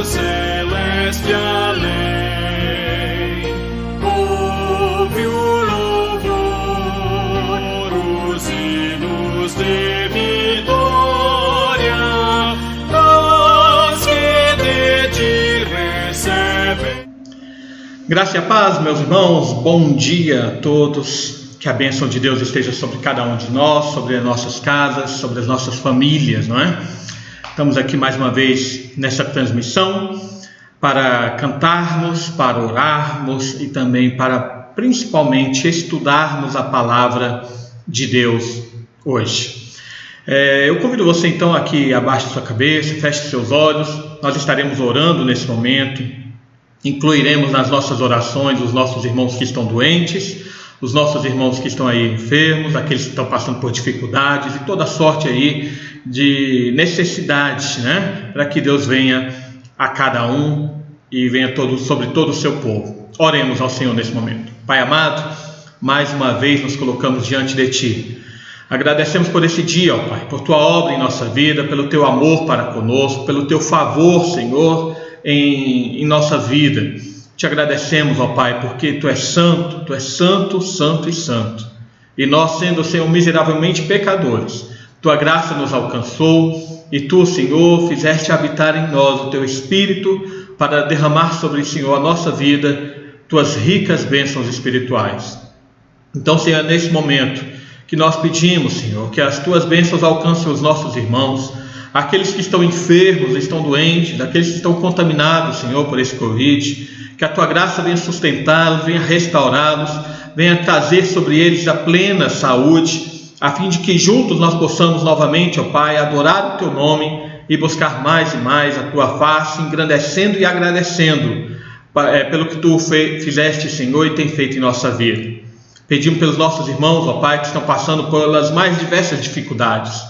celeste além. Ouve o louvor, os hinos de vitória, os que de ti recebem. Graça e a paz, meus irmãos, bom dia a todos. Que a bênção de Deus esteja sobre cada um de nós, sobre as nossas casas, sobre as nossas famílias, não é? Estamos aqui mais uma vez nessa transmissão para cantarmos, para orarmos e também para principalmente estudarmos a palavra de Deus hoje. Eu convido você então aqui, abaixe sua cabeça, feche seus olhos. Nós estaremos orando nesse momento. Incluiremos nas nossas orações os nossos irmãos que estão doentes, os nossos irmãos que estão aí enfermos, aqueles que estão passando por dificuldades e toda sorte aí de necessidades, né? Para que Deus venha a cada um e venha sobre todo o seu povo. Oremos ao Senhor nesse momento. Pai amado, mais uma vez nos colocamos diante de Ti. Agradecemos por esse dia, ó Pai, por Tua obra em nossa vida, pelo Teu amor para conosco, pelo Teu favor, Senhor, em nossa vida. Te agradecemos, ó Pai, porque Tu és santo, santo e santo. E nós, sendo, Senhor, miseravelmente pecadores, Tua graça nos alcançou e Tu, Senhor, fizeste habitar em nós o Teu Espírito para derramar sobre, Senhor, a nossa vida, Tuas ricas bênçãos espirituais. Então, Senhor, nesse momento que nós pedimos, Senhor, que as Tuas bênçãos alcancem os nossos irmãos, aqueles que estão enfermos, estão doentes, aqueles que estão contaminados, Senhor, por esse Covid, que a Tua graça venha sustentá-los, venha restaurá-los, venha trazer sobre eles a plena saúde, a fim de que juntos nós possamos novamente, ó Pai, adorar o Teu nome e buscar mais e mais a Tua face, engrandecendo e agradecendo pelo que Tu fizeste, Senhor, e tem feito em nossa vida. Pedimos pelos nossos irmãos, ó Pai, que estão passando pelas mais diversas dificuldades,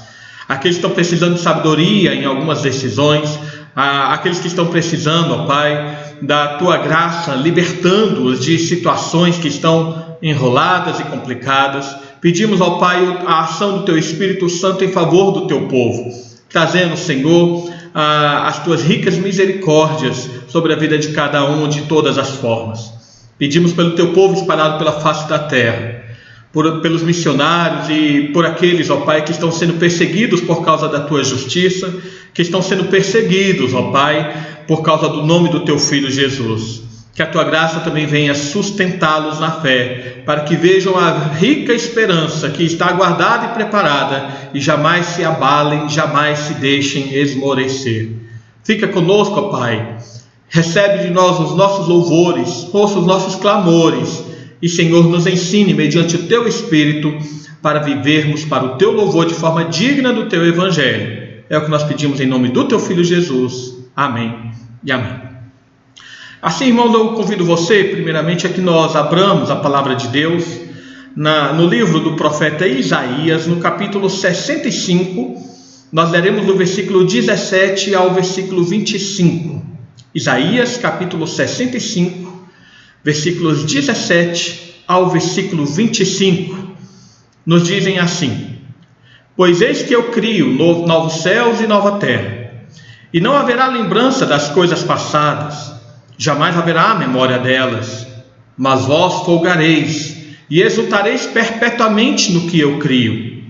aqueles que estão precisando de sabedoria em algumas decisões, aqueles que estão precisando, ó Pai, da Tua graça, libertando-os de situações que estão enroladas e complicadas. Pedimos ao Pai a ação do Teu Espírito Santo em favor do Teu povo, trazendo, Senhor, as Tuas ricas misericórdias sobre a vida de cada um de todas as formas. Pedimos pelo Teu povo espalhado pela face da terra, pelos missionários e por aqueles, ó Pai, que estão sendo perseguidos por causa da Tua justiça, que estão sendo perseguidos, ó Pai, por causa do nome do Teu Filho Jesus. Que a Tua graça também venha sustentá-los na fé, para que vejam a rica esperança que está guardada e preparada e jamais se abalem, jamais se deixem esmorecer. Fica conosco, ó Pai. Recebe de nós os nossos louvores, ouça os nossos clamores e, Senhor, nos ensine mediante o Teu Espírito para vivermos para o Teu louvor de forma digna do Teu Evangelho. É o que nós pedimos em nome do Teu Filho Jesus. Amém e amém. Assim, irmãos, eu convido você, primeiramente, a que nós abramos a palavra de Deus no livro do profeta Isaías, no capítulo 65. Nós leremos do versículo 17 ao versículo 25. Isaías, capítulo 65, versículos 17 ao versículo 25. Nos dizem assim: Pois eis que eu crio novos céus e nova terra, e não haverá lembrança das coisas passadas, jamais haverá memória delas. Mas vós folgareis e exultareis perpetuamente no que eu crio,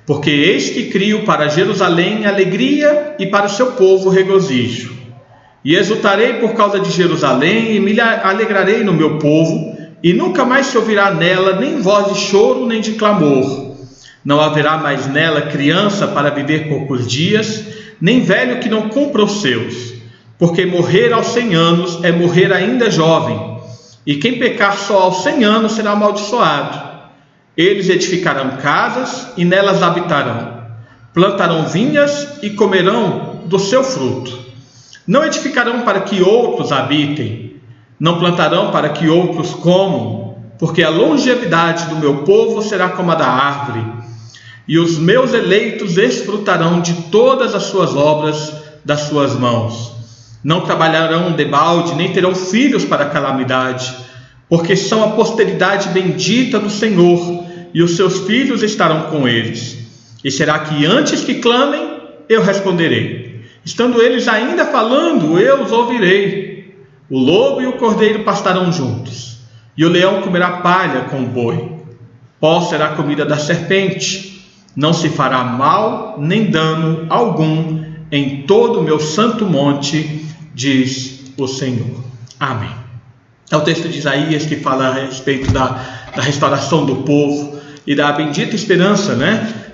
porque eis que crio para Jerusalém alegria e para o seu povo regozijo. E exultarei por causa de Jerusalém e me alegrarei no meu povo, e nunca mais se ouvirá nela nem voz de choro nem de clamor. Não haverá mais nela criança para viver poucos dias, nem velho que não cumpra os seus, porque morrer aos 100 anos é morrer ainda jovem, e quem pecar só aos 100 anos será amaldiçoado. Eles edificarão casas e nelas habitarão, plantarão vinhas e comerão do seu fruto. Não edificarão para que outros habitem, não plantarão para que outros comam, porque a longevidade do meu povo será como a da árvore, e os meus eleitos desfrutarão de todas as suas obras das suas mãos. Não trabalharão debalde, nem terão filhos para a calamidade, porque são a posteridade bendita do Senhor, e os seus filhos estarão com eles. E será que antes que clamem, eu responderei. Estando eles ainda falando, eu os ouvirei. O lobo e o cordeiro pastarão juntos, e o leão comerá palha com o boi. Pó será a comida da serpente. Não se fará mal nem dano algum em todo o meu santo monte, diz o Senhor. Amém. É o texto de Isaías que fala a respeito da restauração do povo e da bendita esperança,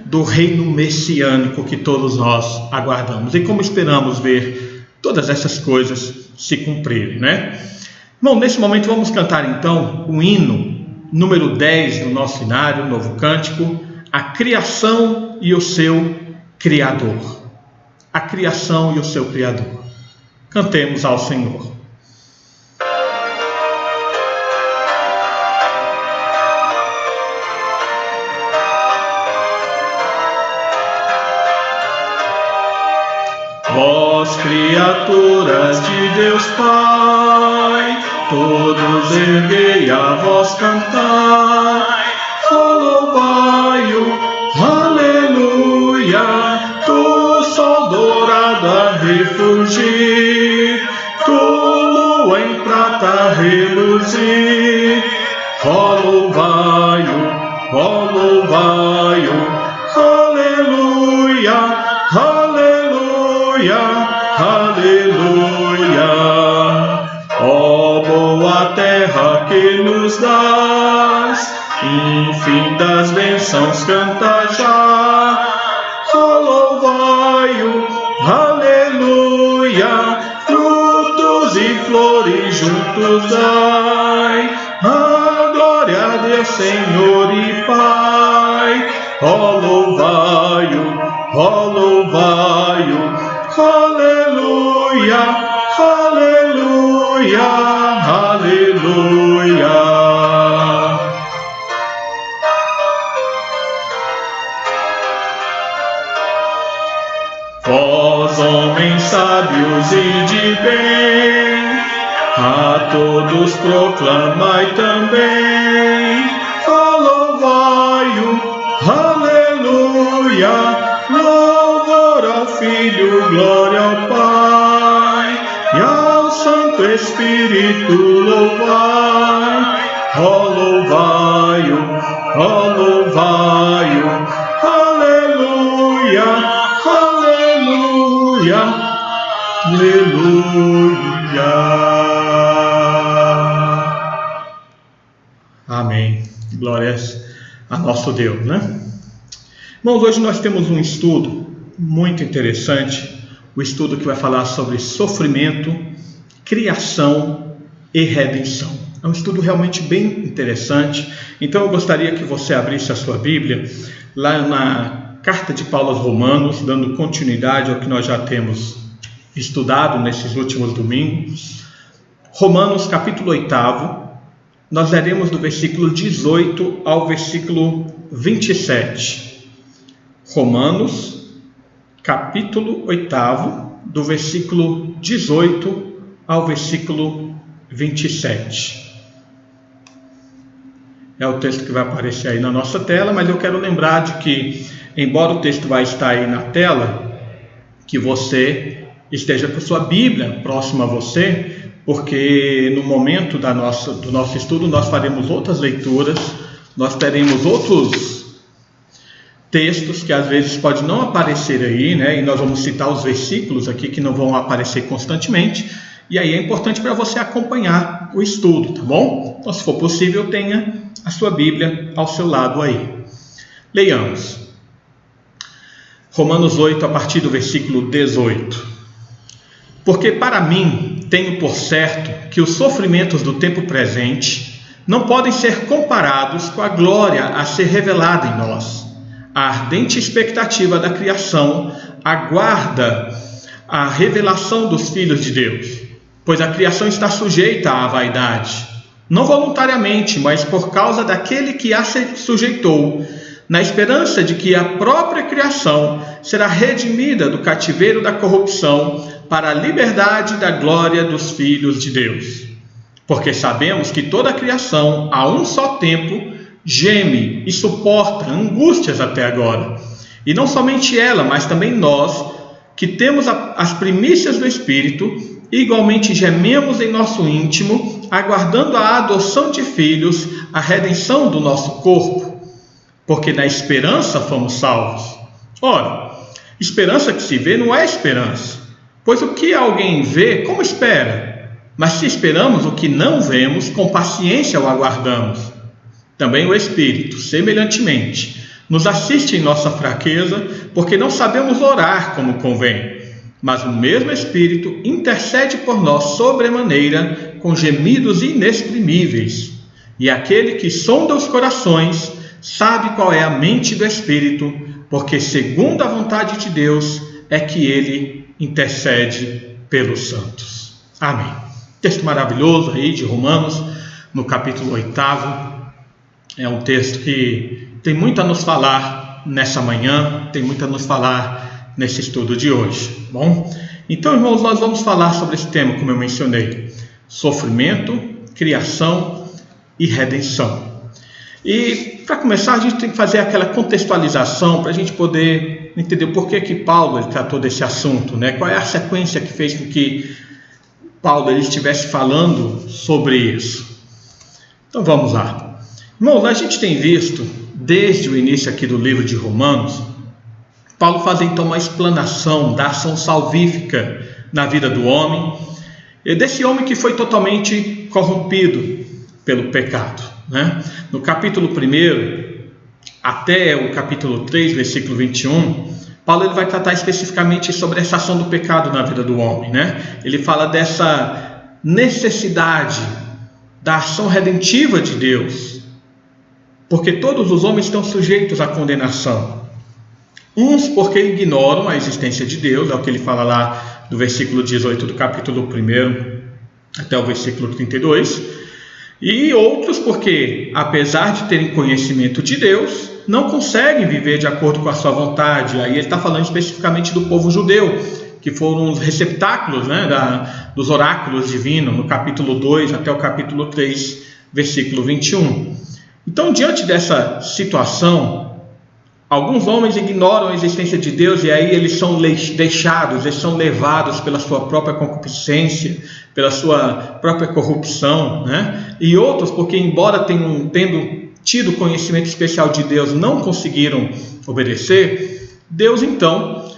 do reino messiânico que todos nós aguardamos. E como esperamos ver todas essas coisas se cumprirem, Bom, nesse momento vamos cantar então o hino número 10 do nosso cenário, novo cântico, a criação e o seu Criador. A criação e o seu Criador. Cantemos ao Senhor. Vós, criaturas de Deus Pai, todos erguei a voz cantai, louvai-o, aleluia, tu sol dourado a refulgir, tu lua em prata reluzir, louvai-o, aleluia, aleluia, aleluia. Ó boa terra que nos dás, infindas bênçãos canta já. Louvai-o, aleluia, frutos e flores juntos dai. A glória a Deus, Senhor e Pai. Ó louvai-o, aleluia, aleluia, aleluia. Vós, homens sábios e de bem, a todos proclamai também. Louvai-o, aleluia, louvor ao Filho, glória ao Pai, e ao Santo Espírito louvai. Louvai-o, aleluia, aleluia, aleluia. Amém. Glórias a nosso Deus, Irmãos, hoje nós temos um estudo muito interessante, o estudo que vai falar sobre sofrimento, criação e redenção. É um estudo realmente bem interessante. Então eu gostaria que você abrisse a sua Bíblia lá na carta de Paulo aos Romanos, dando continuidade ao que nós já temos estudado nesses últimos domingos. Romanos capítulo 8, nós leremos do versículo 18 ao versículo 27. Romanos capítulo 8, do versículo 18 ao versículo 27. É o texto que vai aparecer aí na nossa tela, mas eu quero lembrar de que, embora o texto vai estar aí na tela, que você esteja com sua Bíblia próxima a você, porque no momento do nosso estudo nós faremos outras leituras, nós teremos outros textos que às vezes pode não aparecer aí, e nós vamos citar os versículos aqui que não vão aparecer constantemente, e aí é importante para você acompanhar o estudo, tá bom? Então, se for possível, tenha a sua Bíblia ao seu lado aí. Leiamos. Romanos 8, a partir do versículo 18. Porque para mim tenho por certo que os sofrimentos do tempo presente não podem ser comparados com a glória a ser revelada em nós. A ardente expectativa da criação aguarda a revelação dos filhos de Deus, pois a criação está sujeita à vaidade, não voluntariamente, mas por causa daquele que a sujeitou, na esperança de que a própria criação será redimida do cativeiro da corrupção para a liberdade da glória dos filhos de Deus. Porque sabemos que toda a criação, a um só tempo, geme e suporta angústias até agora. E não somente ela, mas também nós, que temos as primícias do Espírito, igualmente gememos em nosso íntimo, aguardando a adoção de filhos, a redenção do nosso corpo, porque na esperança fomos salvos. Ora, esperança que se vê não é esperança, pois o que alguém vê, como espera? Mas se esperamos o que não vemos, com paciência o aguardamos. Também o Espírito, semelhantemente, nos assiste em nossa fraqueza, porque não sabemos orar como convém. Mas o mesmo Espírito intercede por nós sobremaneira, com gemidos inexprimíveis. E aquele que sonda os corações sabe qual é a mente do Espírito, porque segundo a vontade de Deus é que ele intercede pelos santos. Amém. Texto maravilhoso aí de Romanos, no capítulo 8. É um texto que tem muito a nos falar nessa manhã, tem muito a nos falar nesse estudo de hoje. Bom, então, irmãos, nós vamos falar sobre esse tema, como eu mencionei: sofrimento, criação e redenção. E para começar, a gente tem que fazer aquela contextualização para a gente poder entender por que Paulo ele tratou desse assunto, né? Qual é a sequência que fez com que Paulo ele estivesse falando sobre isso. Então vamos lá. Irmãos, a gente tem visto, desde o início aqui do livro de Romanos, Paulo faz então uma explanação da ação salvífica na vida do homem, e desse homem que foi totalmente corrompido pelo pecado, né? No capítulo 1 até o capítulo 3, versículo 21, Paulo ele vai tratar especificamente sobre essa ação do pecado na vida do homem, né? Ele fala dessa necessidade da ação redentiva de Deus, porque todos os homens estão sujeitos à condenação. Uns porque ignoram a existência de Deus, é o que ele fala lá do versículo 18 do capítulo 1 até o versículo 32, e outros porque, apesar de terem conhecimento de Deus, não conseguem viver de acordo com a sua vontade. Aí ele está falando especificamente do povo judeu, que foram os receptáculos, né, dos oráculos divinos, no capítulo 2 até o capítulo 3, versículo 21. Então, diante dessa situação, alguns homens ignoram a existência de Deus e aí eles são deixados, eles são levados pela sua própria concupiscência, pela sua própria corrupção, né? E outros, porque embora tendo tido conhecimento especial de Deus, não conseguiram obedecer, Deus então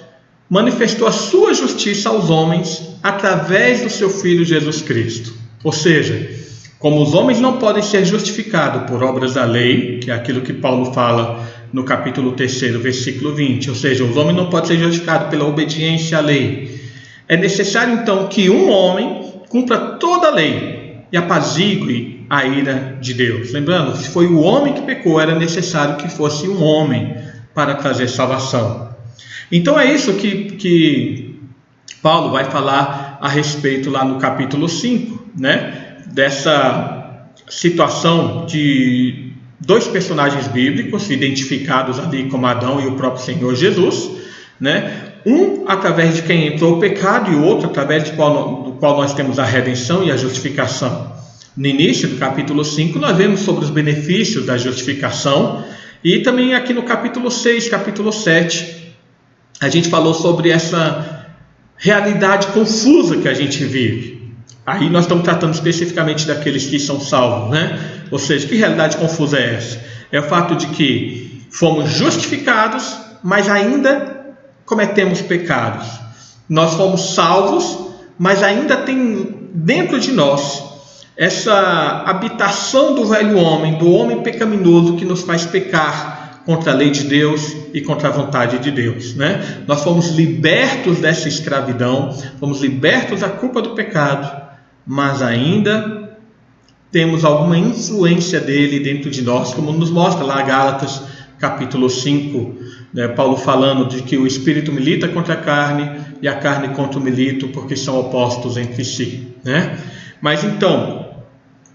manifestou a sua justiça aos homens através do seu Filho Jesus Cristo. Ou seja, como os homens não podem ser justificados por obras da lei, que é aquilo que Paulo fala no capítulo 3, versículo 20, ou seja, os homens não podem ser justificados pela obediência à lei. É necessário então que um homem cumpra toda a lei e apazigue a ira de Deus. Lembrando, se foi o homem que pecou, era necessário que fosse um homem para trazer salvação. Então é isso que Paulo vai falar a respeito lá no capítulo 5, né? Dessa situação de dois personagens bíblicos identificados ali como Adão e o próprio Senhor Jesus, né? Um através de quem entrou o pecado e o outro através do qual nós temos a redenção e a justificação. No início do capítulo 5 nós vemos sobre os benefícios da justificação, e também aqui no capítulo 6, capítulo 7, a gente falou sobre essa realidade confusa que a gente vive. Aí nós estamos tratando especificamente daqueles que são salvos, né? Ou seja, que realidade confusa é essa? É o fato de que fomos justificados, mas ainda cometemos pecados. Nós fomos salvos, mas ainda tem dentro de nós essa habitação do velho homem, do homem pecaminoso que nos faz pecar contra a lei de Deus e contra a vontade de Deus, né? Nós fomos libertos dessa escravidão, fomos libertos da culpa do pecado, mas ainda temos alguma influência dele dentro de nós, como nos mostra lá Gálatas capítulo 5, né? Paulo falando de que o espírito milita contra a carne e a carne contra o milito, porque são opostos entre si, né? Mas então,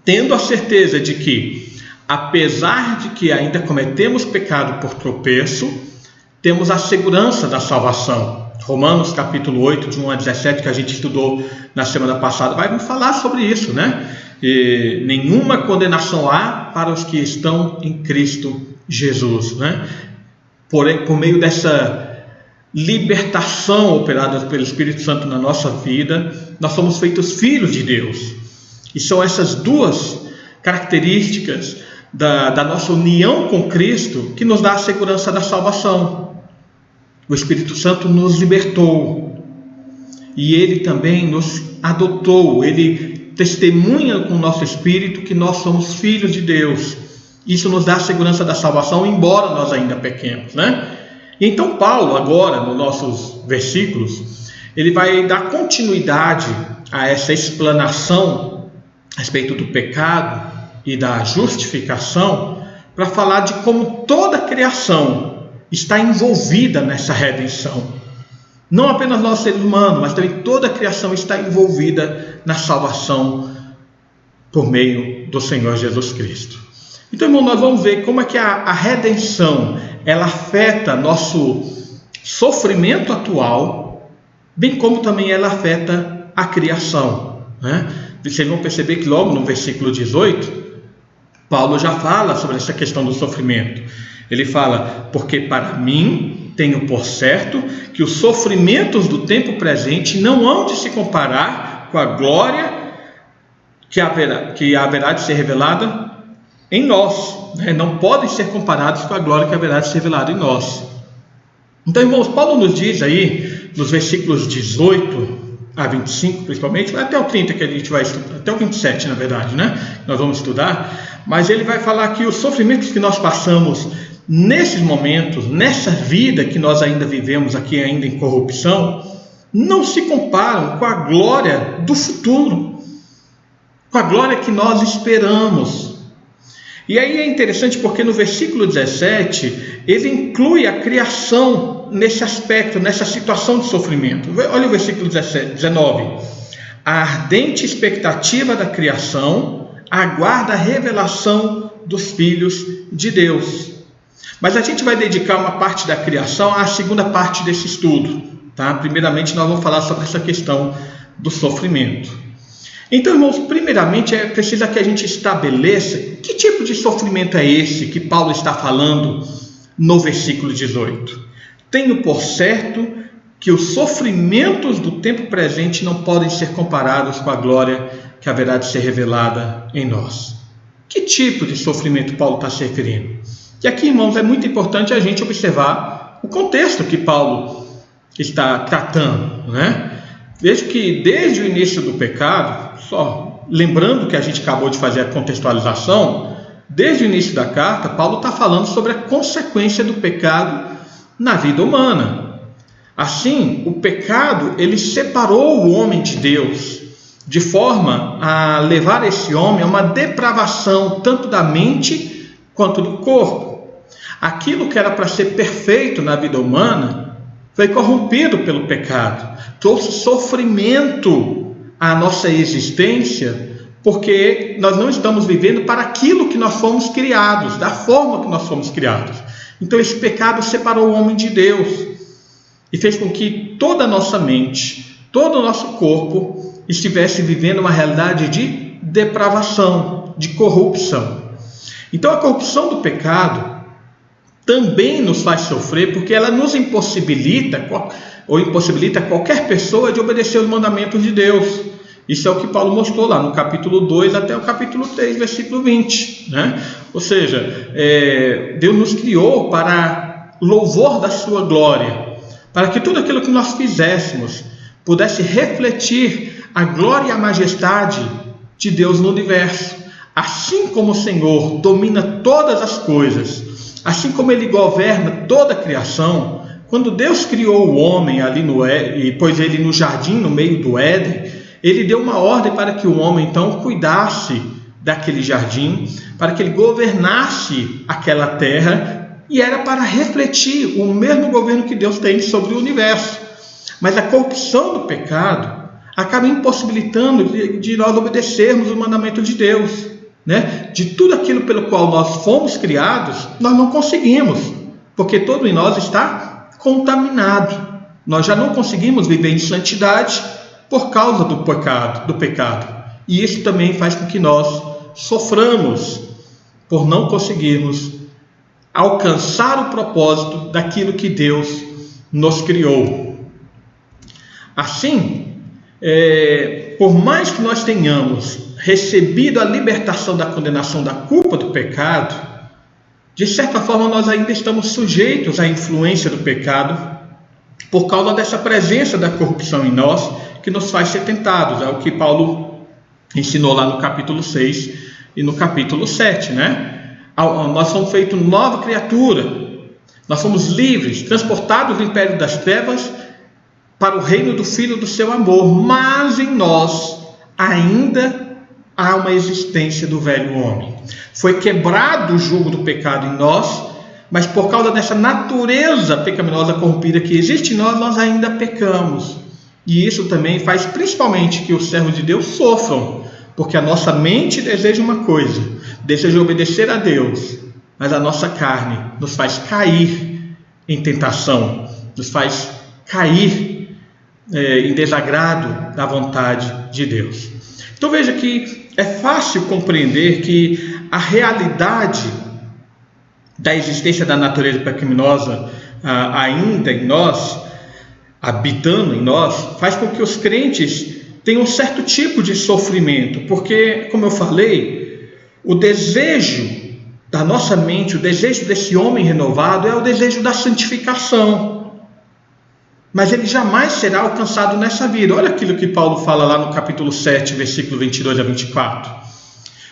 tendo a certeza de que, apesar de que ainda cometemos pecado por tropeço, temos a segurança da salvação. Romanos capítulo 8, de 1 a 17, que a gente estudou na semana passada, vai nos falar sobre isso, né? E nenhuma condenação há para os que estão em Cristo Jesus, né? Porém, por meio dessa libertação operada pelo Espírito Santo na nossa vida, nós somos feitos filhos de Deus. E são essas duas características da nossa união com Cristo que nos dá a segurança da salvação. O Espírito Santo nos libertou e Ele também nos adotou. Ele testemunha com o nosso espírito que nós somos filhos de Deus. Isso nos dá a segurança da salvação, embora nós ainda pequemos, né? Então Paulo agora, nos nossos versículos, ele vai dar continuidade a essa explanação a respeito do pecado e da justificação, para falar de como toda a criação está envolvida nessa redenção. Não apenas nós seres humanos, mas também toda a criação está envolvida na salvação por meio do Senhor Jesus Cristo. Então, irmão, nós vamos ver como é que a redenção ela afeta nosso sofrimento atual, bem como também ela afeta a criação, né? Vocês vão perceber que logo no versículo 18, Paulo já fala sobre essa questão do sofrimento. Ele fala: porque para mim tenho por certo que os sofrimentos do tempo presente não hão de se comparar com a glória que haverá de ser revelada em nós, né? Não podem ser comparados com a glória que haverá de ser revelada em nós. Então, irmãos, Paulo nos diz aí, nos versículos 18 a 25, principalmente, até o 30 que a gente vai estudar, até o 27, na verdade, né? Nós vamos estudar, mas ele vai falar que os sofrimentos que nós passamos nesses momentos, nessa vida que nós ainda vivemos aqui, ainda em corrupção, não se comparam com a glória do futuro, com a glória que nós esperamos. E aí é interessante porque no versículo 17, ele inclui a criação nesse aspecto, nessa situação de sofrimento. Olha o versículo 19. A ardente expectativa da criação aguarda a revelação dos filhos de Deus. Mas a gente vai dedicar uma parte da criação à segunda parte desse estudo, tá? Primeiramente nós vamos falar sobre essa questão do sofrimento. Então, irmãos, primeiramente é preciso que a gente estabeleça que tipo de sofrimento é esse que Paulo está falando no versículo 18. Tenho por certo que os sofrimentos do tempo presente não podem ser comparados com a glória que haverá de ser revelada em nós. Que tipo de sofrimento Paulo está se referindo? E aqui, irmãos, é muito importante a gente observar o contexto que Paulo está tratando, né? Veja que desde o início do pecado, só lembrando que a gente acabou de fazer a contextualização, desde o início da carta, Paulo está falando sobre a consequência do pecado na vida humana. Assim, o pecado, ele separou o homem de Deus, de forma a levar esse homem a uma depravação, tanto da mente quanto do corpo. Aquilo que era para ser perfeito na vida humana, foi corrompido pelo pecado, trouxe sofrimento à nossa existência, porque nós não estamos vivendo para aquilo que nós fomos criados, da forma que nós fomos criados. Então esse pecado separou o homem de Deus e fez com que toda a nossa mente, todo o nosso corpo estivesse vivendo uma realidade de depravação, de corrupção. Então a corrupção do pecado também nos faz sofrer, porque ela nos impossibilita, ou impossibilita qualquer pessoa de obedecer os mandamentos de Deus. Isso é o que Paulo mostrou lá no capítulo 2 até o capítulo 3, versículo 20, né? Ou seja, Deus nos criou para louvor da sua glória, para que tudo aquilo que nós fizéssemos pudesse refletir a glória e a majestade de Deus no universo. Assim como o Senhor domina todas as coisas, assim como Ele governa toda a criação, quando Deus criou o homem ali e pôs ele no jardim, no meio do Éden, Ele deu uma ordem para que o homem então cuidasse daquele jardim, para que ele governasse aquela terra, e era para refletir o mesmo governo que Deus tem sobre o universo. Mas a corrupção do pecado acaba impossibilitando de nós obedecermos o mandamento de Deus, né? De tudo aquilo pelo qual nós fomos criados, nós não conseguimos, porque todo em nós está contaminado. Nós já não conseguimos viver em santidade por causa do pecado. E isso também faz com que nós soframos por não conseguirmos alcançar o propósito daquilo que Deus nos criou. Assim, por mais que nós tenhamos recebido a libertação da condenação da culpa do pecado, de certa forma nós ainda estamos sujeitos à influência do pecado por causa dessa presença da corrupção em nós que nos faz ser tentados. É o que Paulo ensinou lá no capítulo 6 e no capítulo 7, né? Nós somos feitos nova criatura, nós somos livres, transportados do império das trevas para o reino do Filho do seu amor, mas em nós ainda há uma existência do velho homem. Foi quebrado o jugo do pecado em nós, mas por causa dessa natureza pecaminosa corrompida que existe em nós, nós ainda pecamos. E isso também faz principalmente que os servos de Deus sofram, porque a nossa mente deseja uma coisa, deseja obedecer a Deus, mas a nossa carne nos faz cair em tentação, nos faz cair em desagrado da vontade de Deus. Então veja que é fácil compreender que a realidade da existência da natureza pecaminosa ainda em nós, habitando em nós, faz com que os crentes tenham um certo tipo de sofrimento, porque, como eu falei, o desejo da nossa mente, o desejo desse homem renovado é o desejo da santificação, mas ele jamais será alcançado nessa vida. Olha aquilo que Paulo fala lá no capítulo 7, versículo 22 a 24.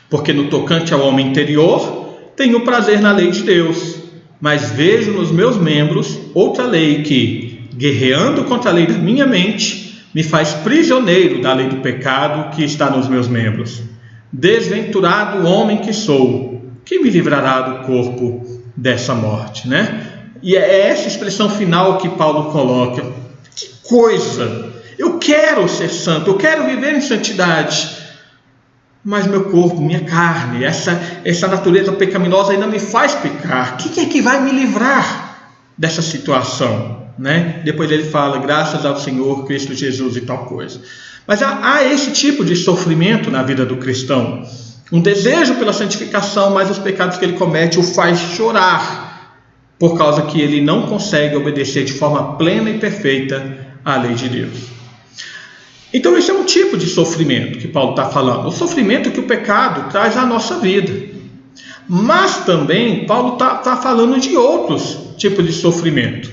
Porque no tocante ao homem interior, tenho prazer na lei de Deus, mas vejo nos meus membros outra lei que, guerreando contra a lei da minha mente, me faz prisioneiro da lei do pecado que está nos meus membros. Desventurado homem que sou, que me livrará do corpo dessa morte, né? E é essa expressão final que Paulo coloca. Que coisa! Eu quero ser santo, eu quero viver em santidade, mas meu corpo, minha carne, essa natureza pecaminosa ainda me faz pecar. O que é que vai me livrar dessa situação, né? Depois ele fala, graças ao Senhor Cristo Jesus e tal coisa. Mas há esse tipo de sofrimento na vida do cristão. Um desejo pela santificação, mas os pecados que ele comete o faz chorar, por causa que ele não consegue obedecer de forma plena e perfeita à lei de Deus. Então esse é um tipo de sofrimento que Paulo está falando, o sofrimento que o pecado traz à nossa vida. Mas também Paulo está falando de outros tipos de sofrimento.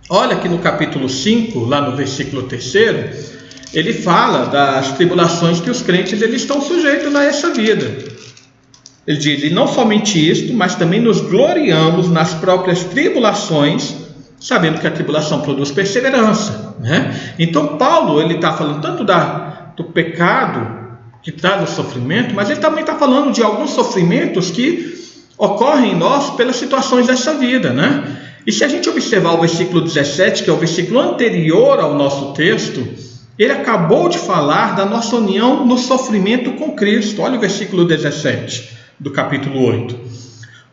Olha que no capítulo 5, lá no versículo 3, ele fala das tribulações que os crentes eles estão sujeitos a essa vida. Ele diz, e não somente isto, mas também nos gloriamos nas próprias tribulações, sabendo que a tribulação produz perseverança, né? Então Paulo ele está falando tanto do pecado que traz o sofrimento, mas ele também está falando de alguns sofrimentos que ocorrem em nós pelas situações dessa vida, né? E se a gente observar o versículo 17, que é o versículo anterior ao nosso texto, ele acabou de falar da nossa união no sofrimento com Cristo. Olha o versículo 17 do capítulo 8.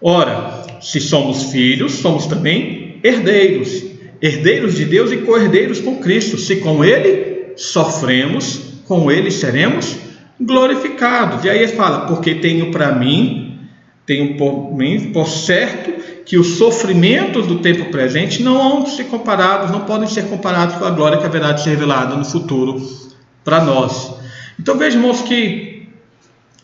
Ora, se somos filhos, somos também herdeiros, herdeiros de Deus e co-herdeiros com Cristo. Se com Ele sofremos, com Ele seremos glorificados. E aí ele fala, porque tenho por certo que os sofrimentos do tempo presente não podem ser comparados com a glória que haverá de ser revelada no futuro para nós. Então vejam, irmãos,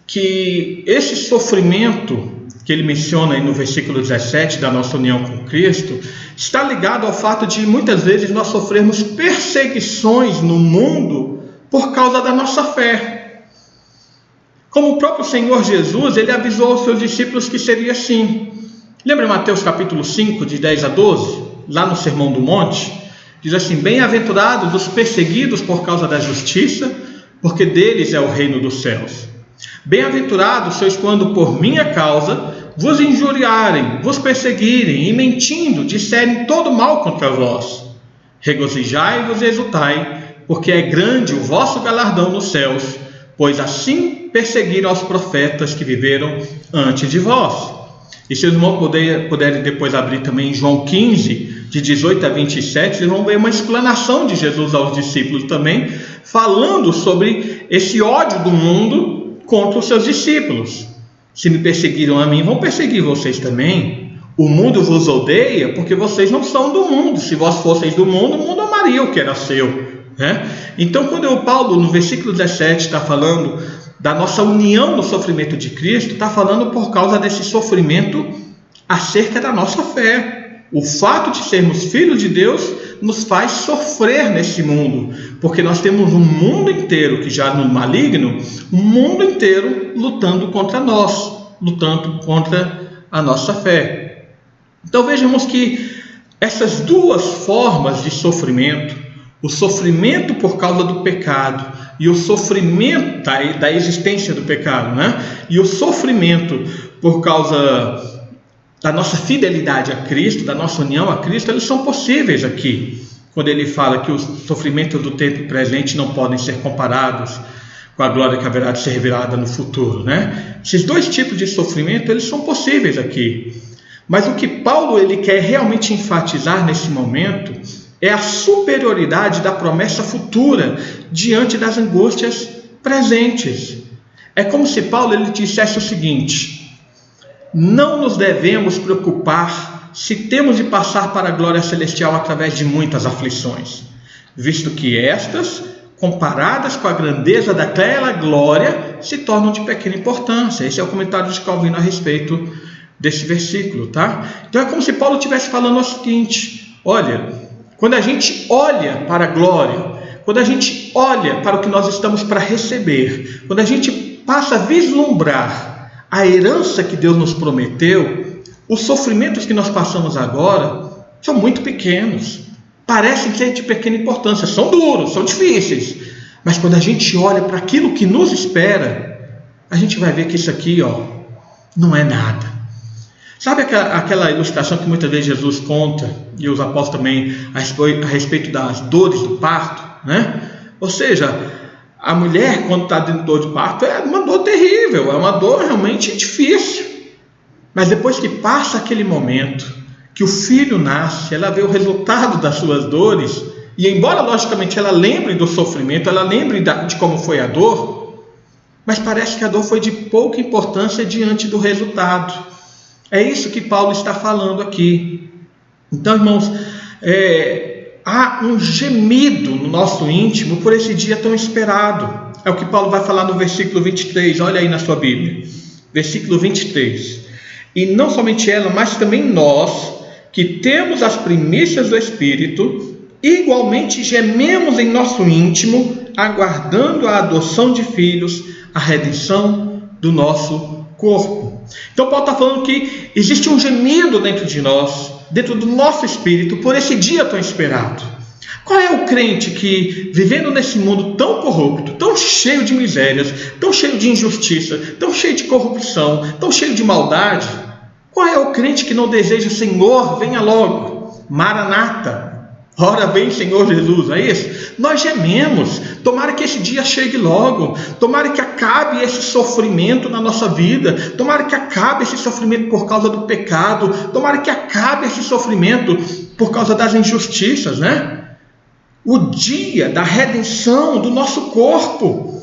que esse sofrimento que ele menciona aí no versículo 17 da nossa união com Cristo está ligado ao fato de muitas vezes nós sofrermos perseguições no mundo por causa da nossa fé. Como o próprio Senhor Jesus, ele avisou aos seus discípulos que seria assim. Lembra Mateus capítulo 5, de 10 a 12? Lá no Sermão do Monte, diz assim, bem-aventurados os perseguidos por causa da justiça, porque deles é o reino dos céus. Bem-aventurados sois quando por minha causa vos injuriarem, vos perseguirem e mentindo disserem todo mal contra vós. Regozijai-vos e exultai, porque é grande o vosso galardão nos céus, pois assim perseguiram os profetas que viveram antes de vós. E se os irmãos puderem depois abrir também em João 15, de 18 a 27, eles vão ver uma explanação de Jesus aos discípulos também, falando sobre esse ódio do mundo contra os seus discípulos. Se me perseguiram a mim, vão perseguir vocês também. o mundo vos odeia porque vocês não são do mundo. Se vós fosseis do mundo, o mundo amaria o que era seu, né? Então, quando o Paulo, no versículo 17, está falando da nossa união no sofrimento de Cristo, está falando por causa desse sofrimento acerca da nossa fé. O fato de sermos filhos de Deus nos faz sofrer nesse mundo, porque nós temos um mundo inteiro que já no maligno, um mundo inteiro lutando contra nós, lutando contra a nossa fé. Então vejamos que essas duas formas de sofrimento, o sofrimento por causa do pecado e o sofrimento da existência do pecado, né? E o sofrimento por causa da nossa fidelidade a Cristo, da nossa união a Cristo, eles são possíveis aqui, quando ele fala que os sofrimentos do tempo presente não podem ser comparados com a glória que haverá de ser revelada no futuro, né? Esses dois tipos de sofrimento, eles são possíveis aqui. Mas o que Paulo ele quer realmente enfatizar nesse momento é a superioridade da promessa futura diante das angústias presentes. É como se Paulo ele dissesse o seguinte: não nos devemos preocupar se temos de passar para a glória celestial através de muitas aflições, visto que estas, comparadas com a grandeza daquela glória, se tornam de pequena importância. Esse é o comentário de Calvino a respeito desse versículo, tá? Então é como se Paulo estivesse falando o seguinte: olha, quando a gente olha para a glória, quando a gente olha para o que nós estamos para receber, quando a gente passa a vislumbrar a herança que Deus nos prometeu, os sofrimentos que nós passamos agora são muito pequenos, parecem ser de pequena importância, são duros, são difíceis, mas quando a gente olha para aquilo que nos espera, a gente vai ver que isso aqui, não é nada. Sabe aquela ilustração que muitas vezes Jesus conta, e os apóstolos também, a respeito das dores do parto, né? Ou seja, a mulher, quando está dentro de dor de parto, é uma dor terrível, é uma dor realmente difícil. Mas depois que passa aquele momento, que o filho nasce, ela vê o resultado das suas dores, e embora logicamente ela lembre do sofrimento, ela lembre de como foi a dor, mas parece que a dor foi de pouca importância diante do resultado. É isso que Paulo está falando aqui. Então, irmãos, há um gemido no nosso íntimo por esse dia tão esperado. É o que Paulo vai falar no versículo 23, olha aí na sua Bíblia. Versículo 23. E não somente ela, mas também nós, que temos as primícias do Espírito, igualmente gememos em nosso íntimo, aguardando a adoção de filhos, a redenção do nosso corpo. Então Paulo está falando que existe um gemido dentro de nós, dentro do nosso espírito, por esse dia tão esperado. Qual é o crente que, vivendo nesse mundo tão corrupto, tão cheio de misérias, tão cheio de injustiça, tão cheio de corrupção, tão cheio de maldade, qual é o crente que não deseja: Senhor, venha logo, Maranata, ora vem Senhor Jesus, é isso? Nós gememos, tomara que esse dia chegue logo, tomara que acabe esse sofrimento na nossa vida, tomara que acabe esse sofrimento por causa do pecado, tomara que acabe esse sofrimento por causa das injustiças, né? O dia da redenção do nosso corpo,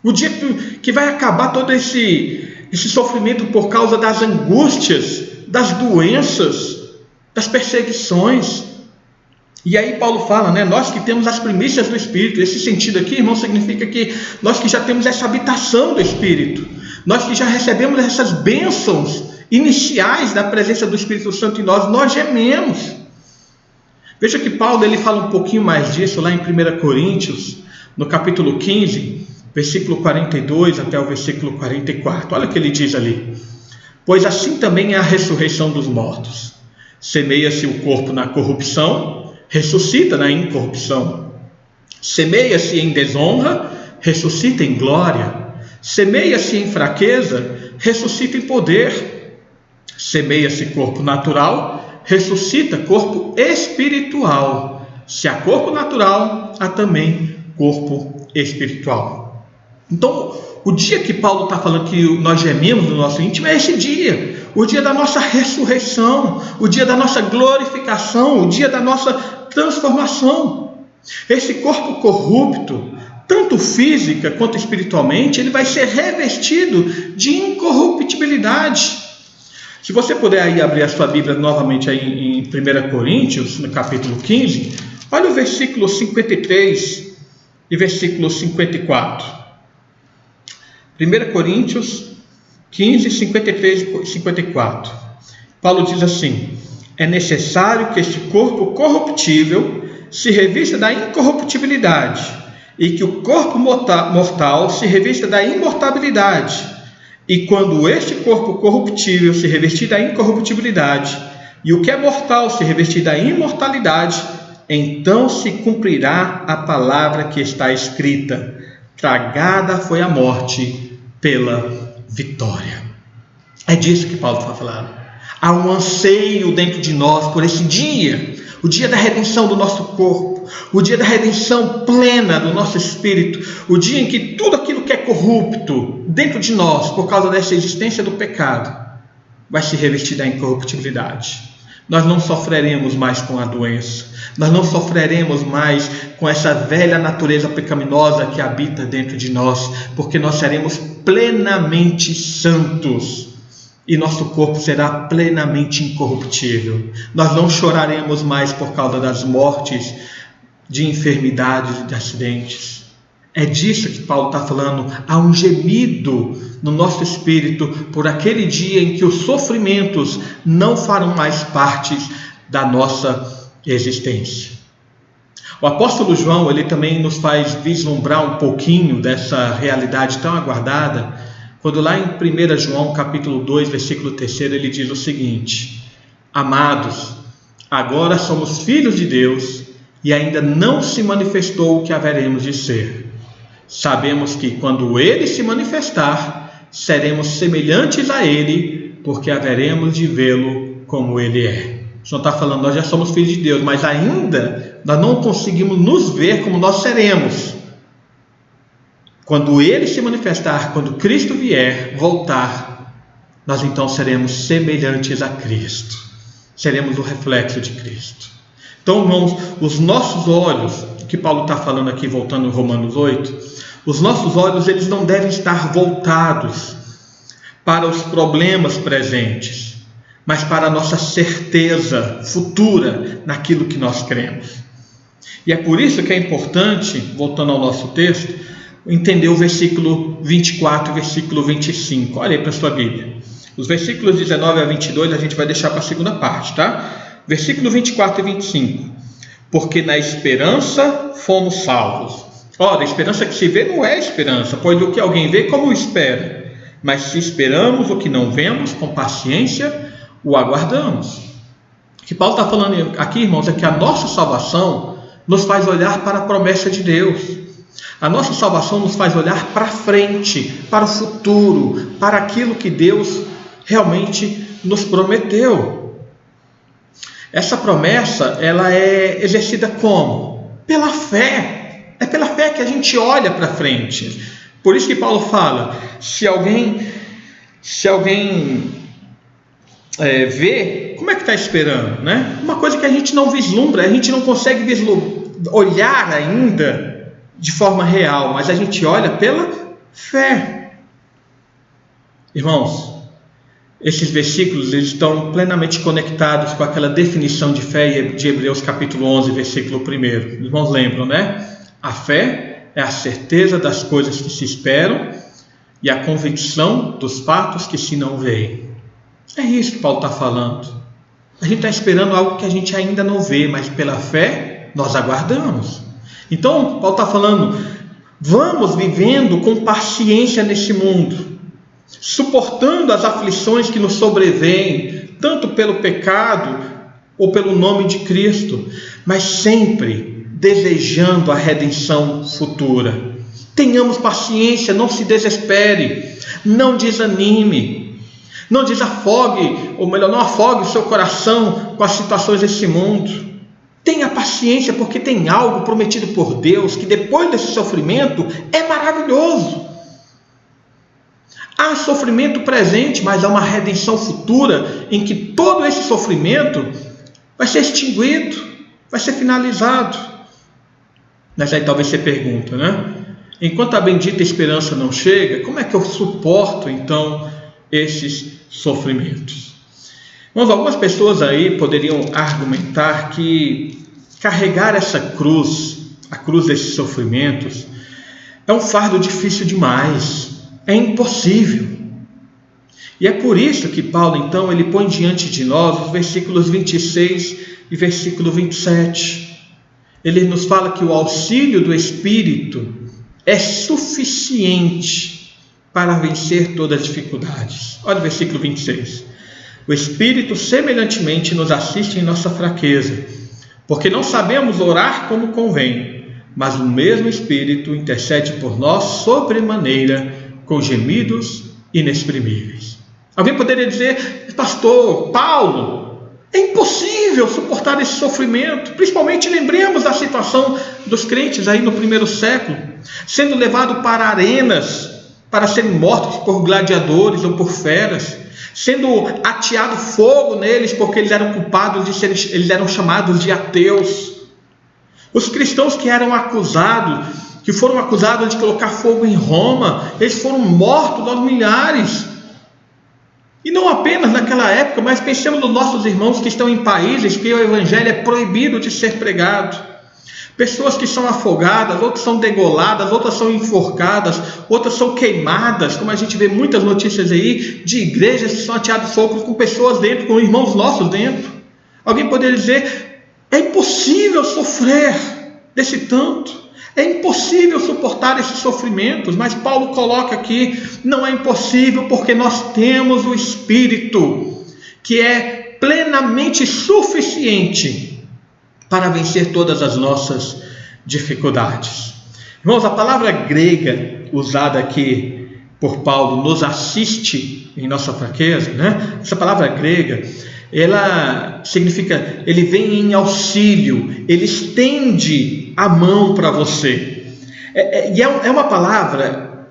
o dia que vai acabar todo esse sofrimento por causa das angústias, das doenças, das perseguições. E aí Paulo fala, né? Nós que temos as primícias do Espírito. Esse sentido aqui, irmão, significa que nós que já temos essa habitação do Espírito, nós que já recebemos essas bênçãos iniciais da presença do Espírito Santo em nós gememos. Veja que Paulo ele fala um pouquinho mais disso lá em 1 Coríntios, no capítulo 15, versículo 42 até o versículo 44. Olha o que ele diz ali: pois assim também é a ressurreição dos mortos. Semeia-se o corpo na corrupção, ressuscita na incorrupção. Semeia-se em desonra, ressuscita em glória. Semeia-se em fraqueza, ressuscita em poder. Semeia-se corpo natural, ressuscita corpo espiritual. Se há corpo natural, há também corpo espiritual. Então, o dia que Paulo está falando que nós gememos no nosso íntimo é esse dia, o dia da nossa ressurreição, o dia da nossa glorificação, o dia da nossa transformação. Esse corpo corrupto, tanto física quanto espiritualmente, ele vai ser revestido de incorruptibilidade. Se você puder aí abrir a sua Bíblia novamente aí em 1 Coríntios, no capítulo 15, olha o versículo 53 e versículo 54. 1 Coríntios 15, 53 e 54. Paulo diz assim: é necessário que este corpo corruptível se revista da incorruptibilidade e que o corpo mortal se revista da imortabilidade. E quando este corpo corruptível se revestir da incorruptibilidade e o que é mortal se revestir da imortalidade, então se cumprirá a palavra que está escrita: tragada foi a morte pela vitória. É disso que Paulo está falando. Há um anseio dentro de nós por esse dia, o dia da redenção do nosso corpo, o dia da redenção plena do nosso espírito, o dia em que tudo aquilo que é corrupto dentro de nós, por causa dessa existência do pecado, vai se revestir da incorruptibilidade. Nós não sofreremos mais com a doença, nós não sofreremos mais com essa velha natureza pecaminosa que habita dentro de nós, porque nós seremos plenamente santos e nosso corpo será plenamente incorruptível. Nós não choraremos mais por causa das mortes, de enfermidades e de acidentes. É disso que Paulo está falando. Há um gemido no nosso espírito por aquele dia em que os sofrimentos não farão mais parte da nossa existência. O apóstolo João, ele também nos faz vislumbrar um pouquinho dessa realidade tão aguardada, quando lá em 1 João capítulo 2, versículo 3, ele diz o seguinte: amados, agora somos filhos de Deus e ainda não se manifestou o que haveremos de ser. Sabemos que quando Ele se manifestar, seremos semelhantes a Ele, porque haveremos de vê-lo como Ele é. O Senhor está falando, nós já somos filhos de Deus, mas ainda nós não conseguimos nos ver como nós seremos. Quando Ele se manifestar, quando Cristo vier, voltar, nós então seremos semelhantes a Cristo. Seremos o reflexo de Cristo. Então, irmãos, os nossos olhos, que Paulo está falando aqui, voltando em Romanos 8, os nossos olhos eles não devem estar voltados para os problemas presentes, mas para a nossa certeza futura naquilo que nós cremos. E é por isso que é importante, voltando ao nosso texto, entender o versículo 24 e versículo 25. Olha aí para a sua Bíblia. Os versículos 19 a 22 a gente vai deixar para a segunda parte, tá? Versículo 24 e 25. Porque na esperança fomos salvos. Ora, a esperança que se vê não é esperança, pois o que alguém vê, como o espera? Mas se esperamos o que não vemos, com paciência o aguardamos. O que Paulo está falando aqui, irmãos, é que a nossa salvação nos faz olhar para a promessa de Deus. A nossa salvação nos faz olhar para frente, para o futuro, para aquilo que Deus realmente nos prometeu. Essa promessa, ela é exercida como? Pela fé. É pela fé que a gente olha para frente. Por isso que Paulo fala, se alguém vê, como é que está esperando, né? Uma coisa que a gente não vislumbra, a gente não consegue olhar ainda de forma real, mas a gente olha pela fé. Irmãos, esses versículos eles estão plenamente conectados com aquela definição de fé de Hebreus capítulo 11, versículo 1. Os irmãos lembram, né? A fé é a certeza das coisas que se esperam e a convicção dos fatos que se não veem. É isso que Paulo está falando. A gente está esperando algo que a gente ainda não vê, mas pela fé nós aguardamos. Então, Paulo está falando, vamos vivendo com paciência nesse mundo, suportando as aflições que nos sobrevêm, tanto pelo pecado ou pelo nome de Cristo, mas sempre desejando a redenção futura. Tenhamos paciência, não se desespere, não desanime, não desafogue, ou melhor, não afogue o seu coração com as situações desse mundo. Tenha paciência, porque tem algo prometido por Deus, que depois desse sofrimento é maravilhoso. Há sofrimento presente, mas há uma redenção futura em que todo esse sofrimento vai ser extinguido, vai ser finalizado. Mas aí talvez você pergunta, né? Enquanto a bendita esperança não chega, como é que eu suporto então esses sofrimentos? Irmãos, algumas pessoas aí poderiam argumentar que carregar essa cruz, a cruz desses sofrimentos, é um fardo difícil demais, é impossível. E é por isso que Paulo, então, ele põe diante de nós os versículos 26 e versículo 27. Ele nos fala que o auxílio do Espírito é suficiente para vencer todas as dificuldades. Olha o versículo 26. O Espírito semelhantemente nos assiste em nossa fraqueza, porque não sabemos orar como convém, mas o mesmo Espírito intercede por nós sobremaneira com gemidos inexprimíveis. Alguém poderia dizer: pastor Paulo, é impossível suportar esse sofrimento. Principalmente lembremos da situação dos crentes aí no primeiro século, sendo levado para arenas para serem mortos por gladiadores ou por feras, sendo ateado fogo neles porque eles eram culpados de serem, eles eram chamados de ateus. Os cristãos que eram acusados, que foram acusados de colocar fogo em Roma, eles foram mortos aos milhares. E não apenas naquela época, mas pensemos nos nossos irmãos que estão em países que o evangelho é proibido de ser pregado. Pessoas que são afogadas, outras são degoladas, outras são enforcadas, outras são queimadas, como a gente vê muitas notícias aí de igrejas que são ateadas fogo com pessoas dentro, com irmãos nossos dentro. Alguém poderia dizer: é impossível sofrer desse tanto, é impossível suportar esses sofrimentos, mas Paulo coloca aqui: não é impossível, porque nós temos o Espírito, que é plenamente suficiente para vencer todas as nossas dificuldades. Irmãos, a palavra grega usada aqui por Paulo, nos assiste em nossa fraqueza, né? Essa palavra grega, ela significa, ele vem em auxílio, ele estende a mão para você. É uma palavra,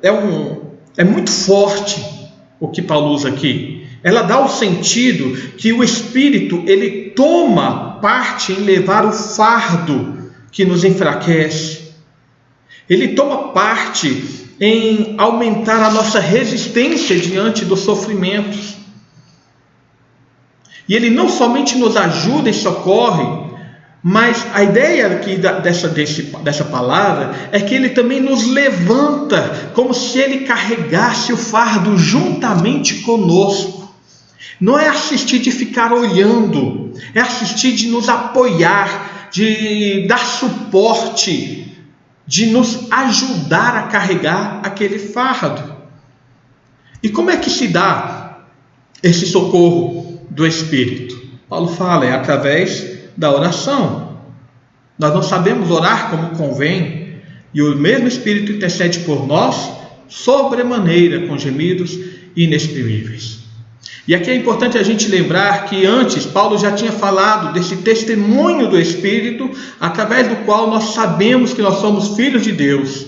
é muito forte o que Paulo usa aqui. Ela dá o sentido que o Espírito, ele toma parte em levar o fardo que nos enfraquece. Ele toma parte em aumentar a nossa resistência diante dos sofrimentos. E ele não somente nos ajuda e socorre, mas a ideia aqui dessa palavra é que ele também nos levanta, como se ele carregasse o fardo juntamente conosco. Não é assistir de ficar olhando, é assistir de nos apoiar, de dar suporte, de nos ajudar a carregar aquele fardo. E como é que se dá esse socorro do Espírito? Paulo fala, é através da oração. Nós não sabemos orar como convém, e o mesmo Espírito intercede por nós sobremaneira com gemidos inexprimíveis. E aqui é importante a gente lembrar que antes Paulo já tinha falado desse testemunho do Espírito, através do qual nós sabemos que nós somos filhos de Deus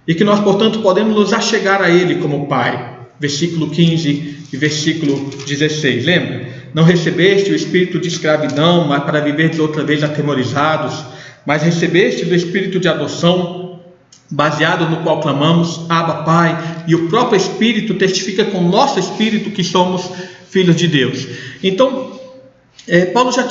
e que nós, portanto, podemos nos achegar a Ele como Pai. Versículo 15 e versículo 16, lembra? Não recebeste o espírito de escravidão, mas para viverdes outra vez atemorizados, mas recebeste do espírito de adoção, baseado no qual clamamos, Abba, Pai, e o próprio Espírito testifica com o nosso espírito que somos filhos de Deus. Então, Paulo já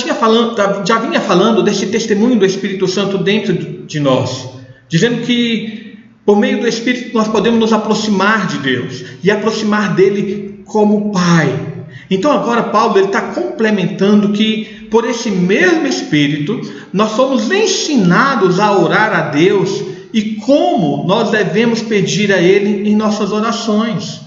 vinha falando desse testemunho do Espírito Santo dentro de nós, dizendo que por meio do Espírito nós podemos nos aproximar de Deus e aproximar dele como Pai. Então agora Paulo está complementando que por esse mesmo Espírito nós somos ensinados a orar a Deus e como nós devemos pedir a Ele em nossas orações.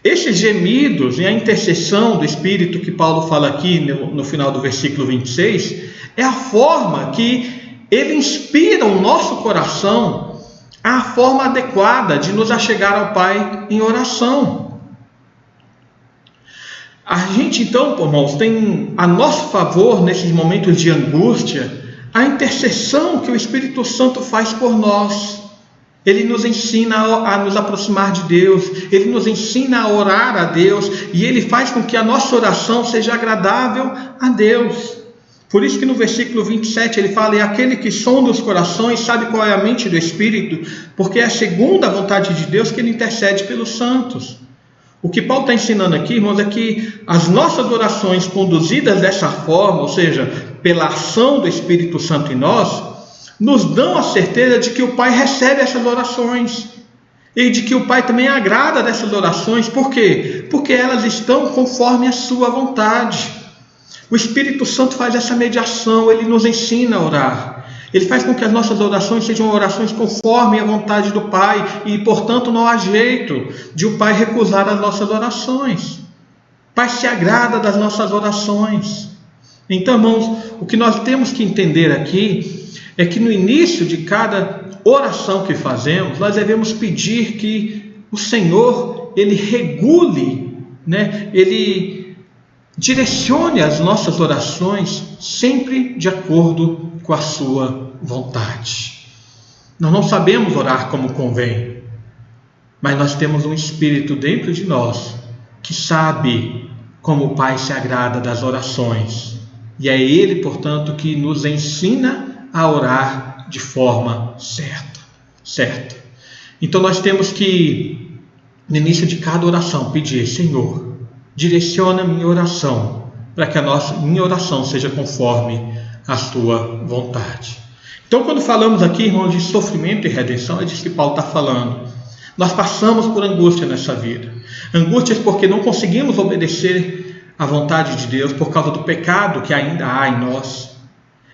Esses gemidos e a intercessão do Espírito que Paulo fala aqui no final do versículo 26 é a forma que ele inspira o nosso coração à forma adequada de nos achegar ao Pai em oração. A gente então, irmãos, tem a nosso favor nesses momentos de angústia a intercessão que o Espírito Santo faz por nós. Ele nos ensina a nos aproximar de Deus, ele nos ensina a orar a Deus e ele faz com que a nossa oração seja agradável a Deus. Por isso que no versículo 27 ele fala: é aquele que sonda os corações, sabe qual é a mente do Espírito, porque é segundo a vontade de Deus que ele intercede pelos santos. O que Paulo está ensinando aqui, irmãos, é que as nossas orações conduzidas dessa forma, ou seja, pela ação do Espírito Santo em nós, nos dão a certeza de que o Pai recebe essas orações e de que o Pai também agrada dessas orações. Por quê? Porque elas estão conforme a sua vontade. O Espírito Santo faz essa mediação, ele nos ensina a orar. Ele faz com que as nossas orações sejam orações conforme a vontade do Pai e, portanto, não há jeito de o Pai recusar as nossas orações. O Pai se agrada das nossas orações. Então, irmãos, o que nós temos que entender aqui é que no início de cada oração que fazemos, nós devemos pedir que o Senhor, ele regule, ele direcione as nossas orações sempre de acordo com a sua vontade. Nós não sabemos orar como convém, mas nós temos um Espírito dentro de nós que sabe como o Pai se agrada das orações. E é Ele, portanto, que nos ensina a orar de forma certa. Então nós temos que, no início de cada oração, pedir: Senhor, direciona a minha oração, para que minha oração seja conforme a sua vontade. Então, quando falamos aqui, irmãos, de sofrimento e redenção, é disso que Paulo está falando. Nós passamos por angústia nessa vida. Angústias porque não conseguimos obedecer à vontade de Deus por causa do pecado que ainda há em nós.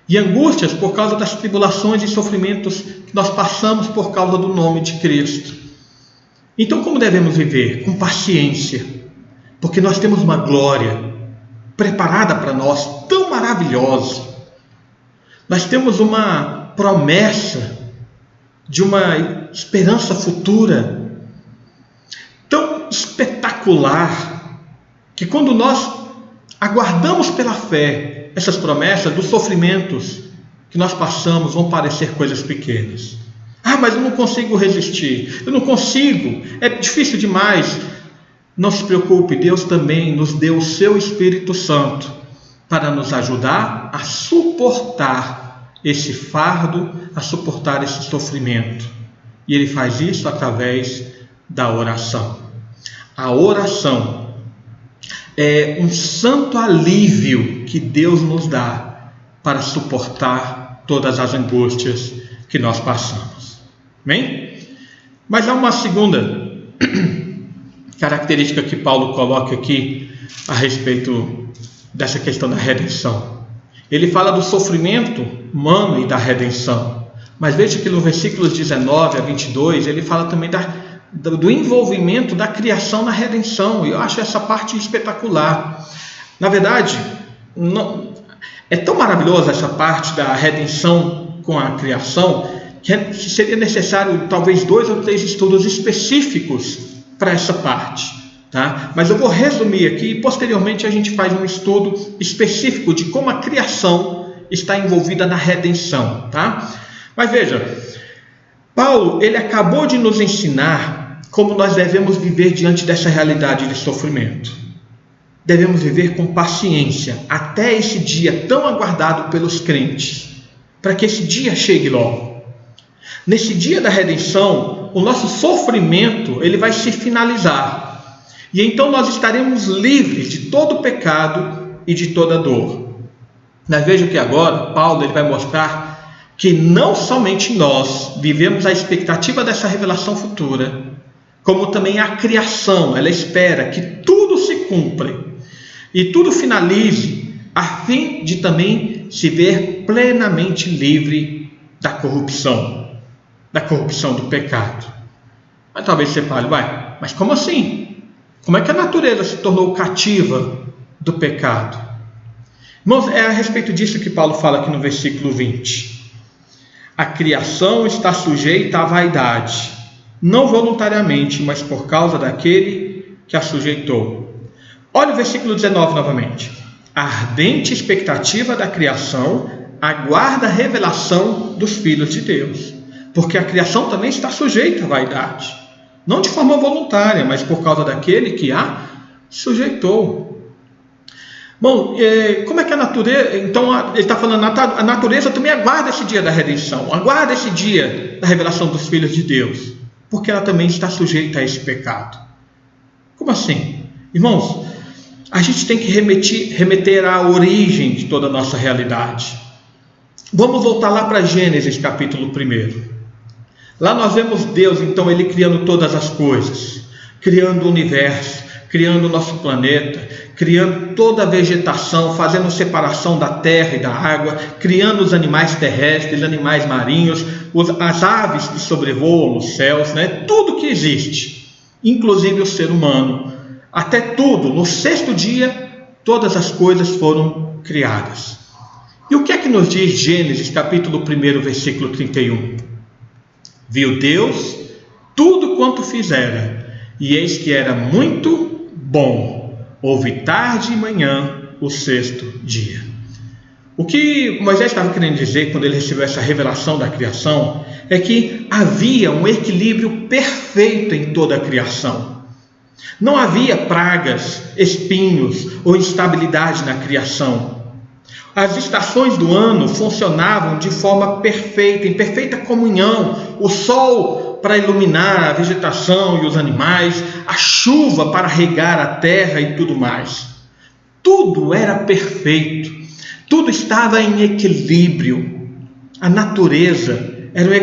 E angústias por causa das tribulações e sofrimentos que nós passamos por causa do nome de Cristo. Então, como devemos viver? Com paciência, porque nós temos uma glória preparada para nós tão maravilhosa. Nós temos uma promessa de uma esperança futura tão espetacular que, quando nós aguardamos pela fé essas promessas, dos sofrimentos que nós passamos vão parecer coisas pequenas. Mas eu não consigo resistir, eu não consigo, é difícil demais. Não se preocupe, Deus também nos deu o seu Espírito Santo para nos ajudar a suportar esse fardo, a suportar esse sofrimento. E Ele faz isso através da oração. A oração é um santo alívio que Deus nos dá para suportar todas as angústias que nós passamos. Amém? Mas há uma segunda característica que Paulo coloca aqui a respeito dessa questão da redenção. Ele fala do sofrimento humano e da redenção. Mas veja que no versículos 19 a 22, ele fala também do envolvimento da criação na redenção. E eu acho essa parte espetacular. Na verdade, é tão maravilhosa essa parte da redenção com a criação, que seria necessário talvez 2 ou 3 estudos específicos para essa parte. Tá? Mas eu vou resumir aqui e posteriormente a gente faz um estudo específico de como a criação está envolvida na redenção. Tá? Mas veja, Paulo ele acabou de nos ensinar como nós devemos viver diante dessa realidade de sofrimento. Devemos viver com paciência até esse dia tão aguardado pelos crentes, para que esse dia chegue logo. Nesse dia da redenção, o nosso sofrimento ele vai se finalizar. E então nós estaremos livres de todo pecado e de toda dor. Mas veja que agora Paulo ele vai mostrar que não somente nós vivemos a expectativa dessa revelação futura, como também a criação, ela espera que tudo se cumpra e tudo finalize, a fim de também se ver plenamente livre da corrupção do pecado. Mas talvez você fale, mas como assim? Como é que a natureza se tornou cativa do pecado? Irmãos, é a respeito disso que Paulo fala aqui no versículo 20. A criação está sujeita à vaidade, não voluntariamente, mas por causa daquele que a sujeitou. Olha o versículo 19 novamente. A ardente expectativa da criação aguarda a revelação dos filhos de Deus, porque a criação também está sujeita à vaidade. Não de forma voluntária, mas por causa daquele que a sujeitou. Bom, como é que a natureza... Então, ele está falando, a natureza também aguarda esse dia da redenção, aguarda esse dia da revelação dos filhos de Deus, porque ela também está sujeita a esse pecado. Como assim? Irmãos, a gente tem que remeter à origem de toda a nossa realidade. Vamos voltar lá para Gênesis capítulo 1. Lá nós vemos Deus, então, Ele criando todas as coisas, criando o universo, criando o nosso planeta, criando toda a vegetação, fazendo separação da terra e da água, criando os animais terrestres, animais marinhos, as aves que sobrevoam os céus, tudo que existe, inclusive o ser humano, até tudo. No 6º dia, todas as coisas foram criadas. E o que é que nos diz Gênesis capítulo 1, versículo 31? Viu Deus tudo quanto fizera, e eis que era muito bom. Houve tarde e manhã o 6º dia. O que Moisés estava querendo dizer quando ele recebeu essa revelação da criação é que havia um equilíbrio perfeito em toda a criação. Não havia pragas, espinhos ou instabilidade na criação. As estações do ano funcionavam de forma perfeita, em perfeita comunhão. O sol para iluminar a vegetação e os animais, a chuva para regar a terra e tudo mais. Tudo era perfeito, tudo estava em equilíbrio. A natureza era um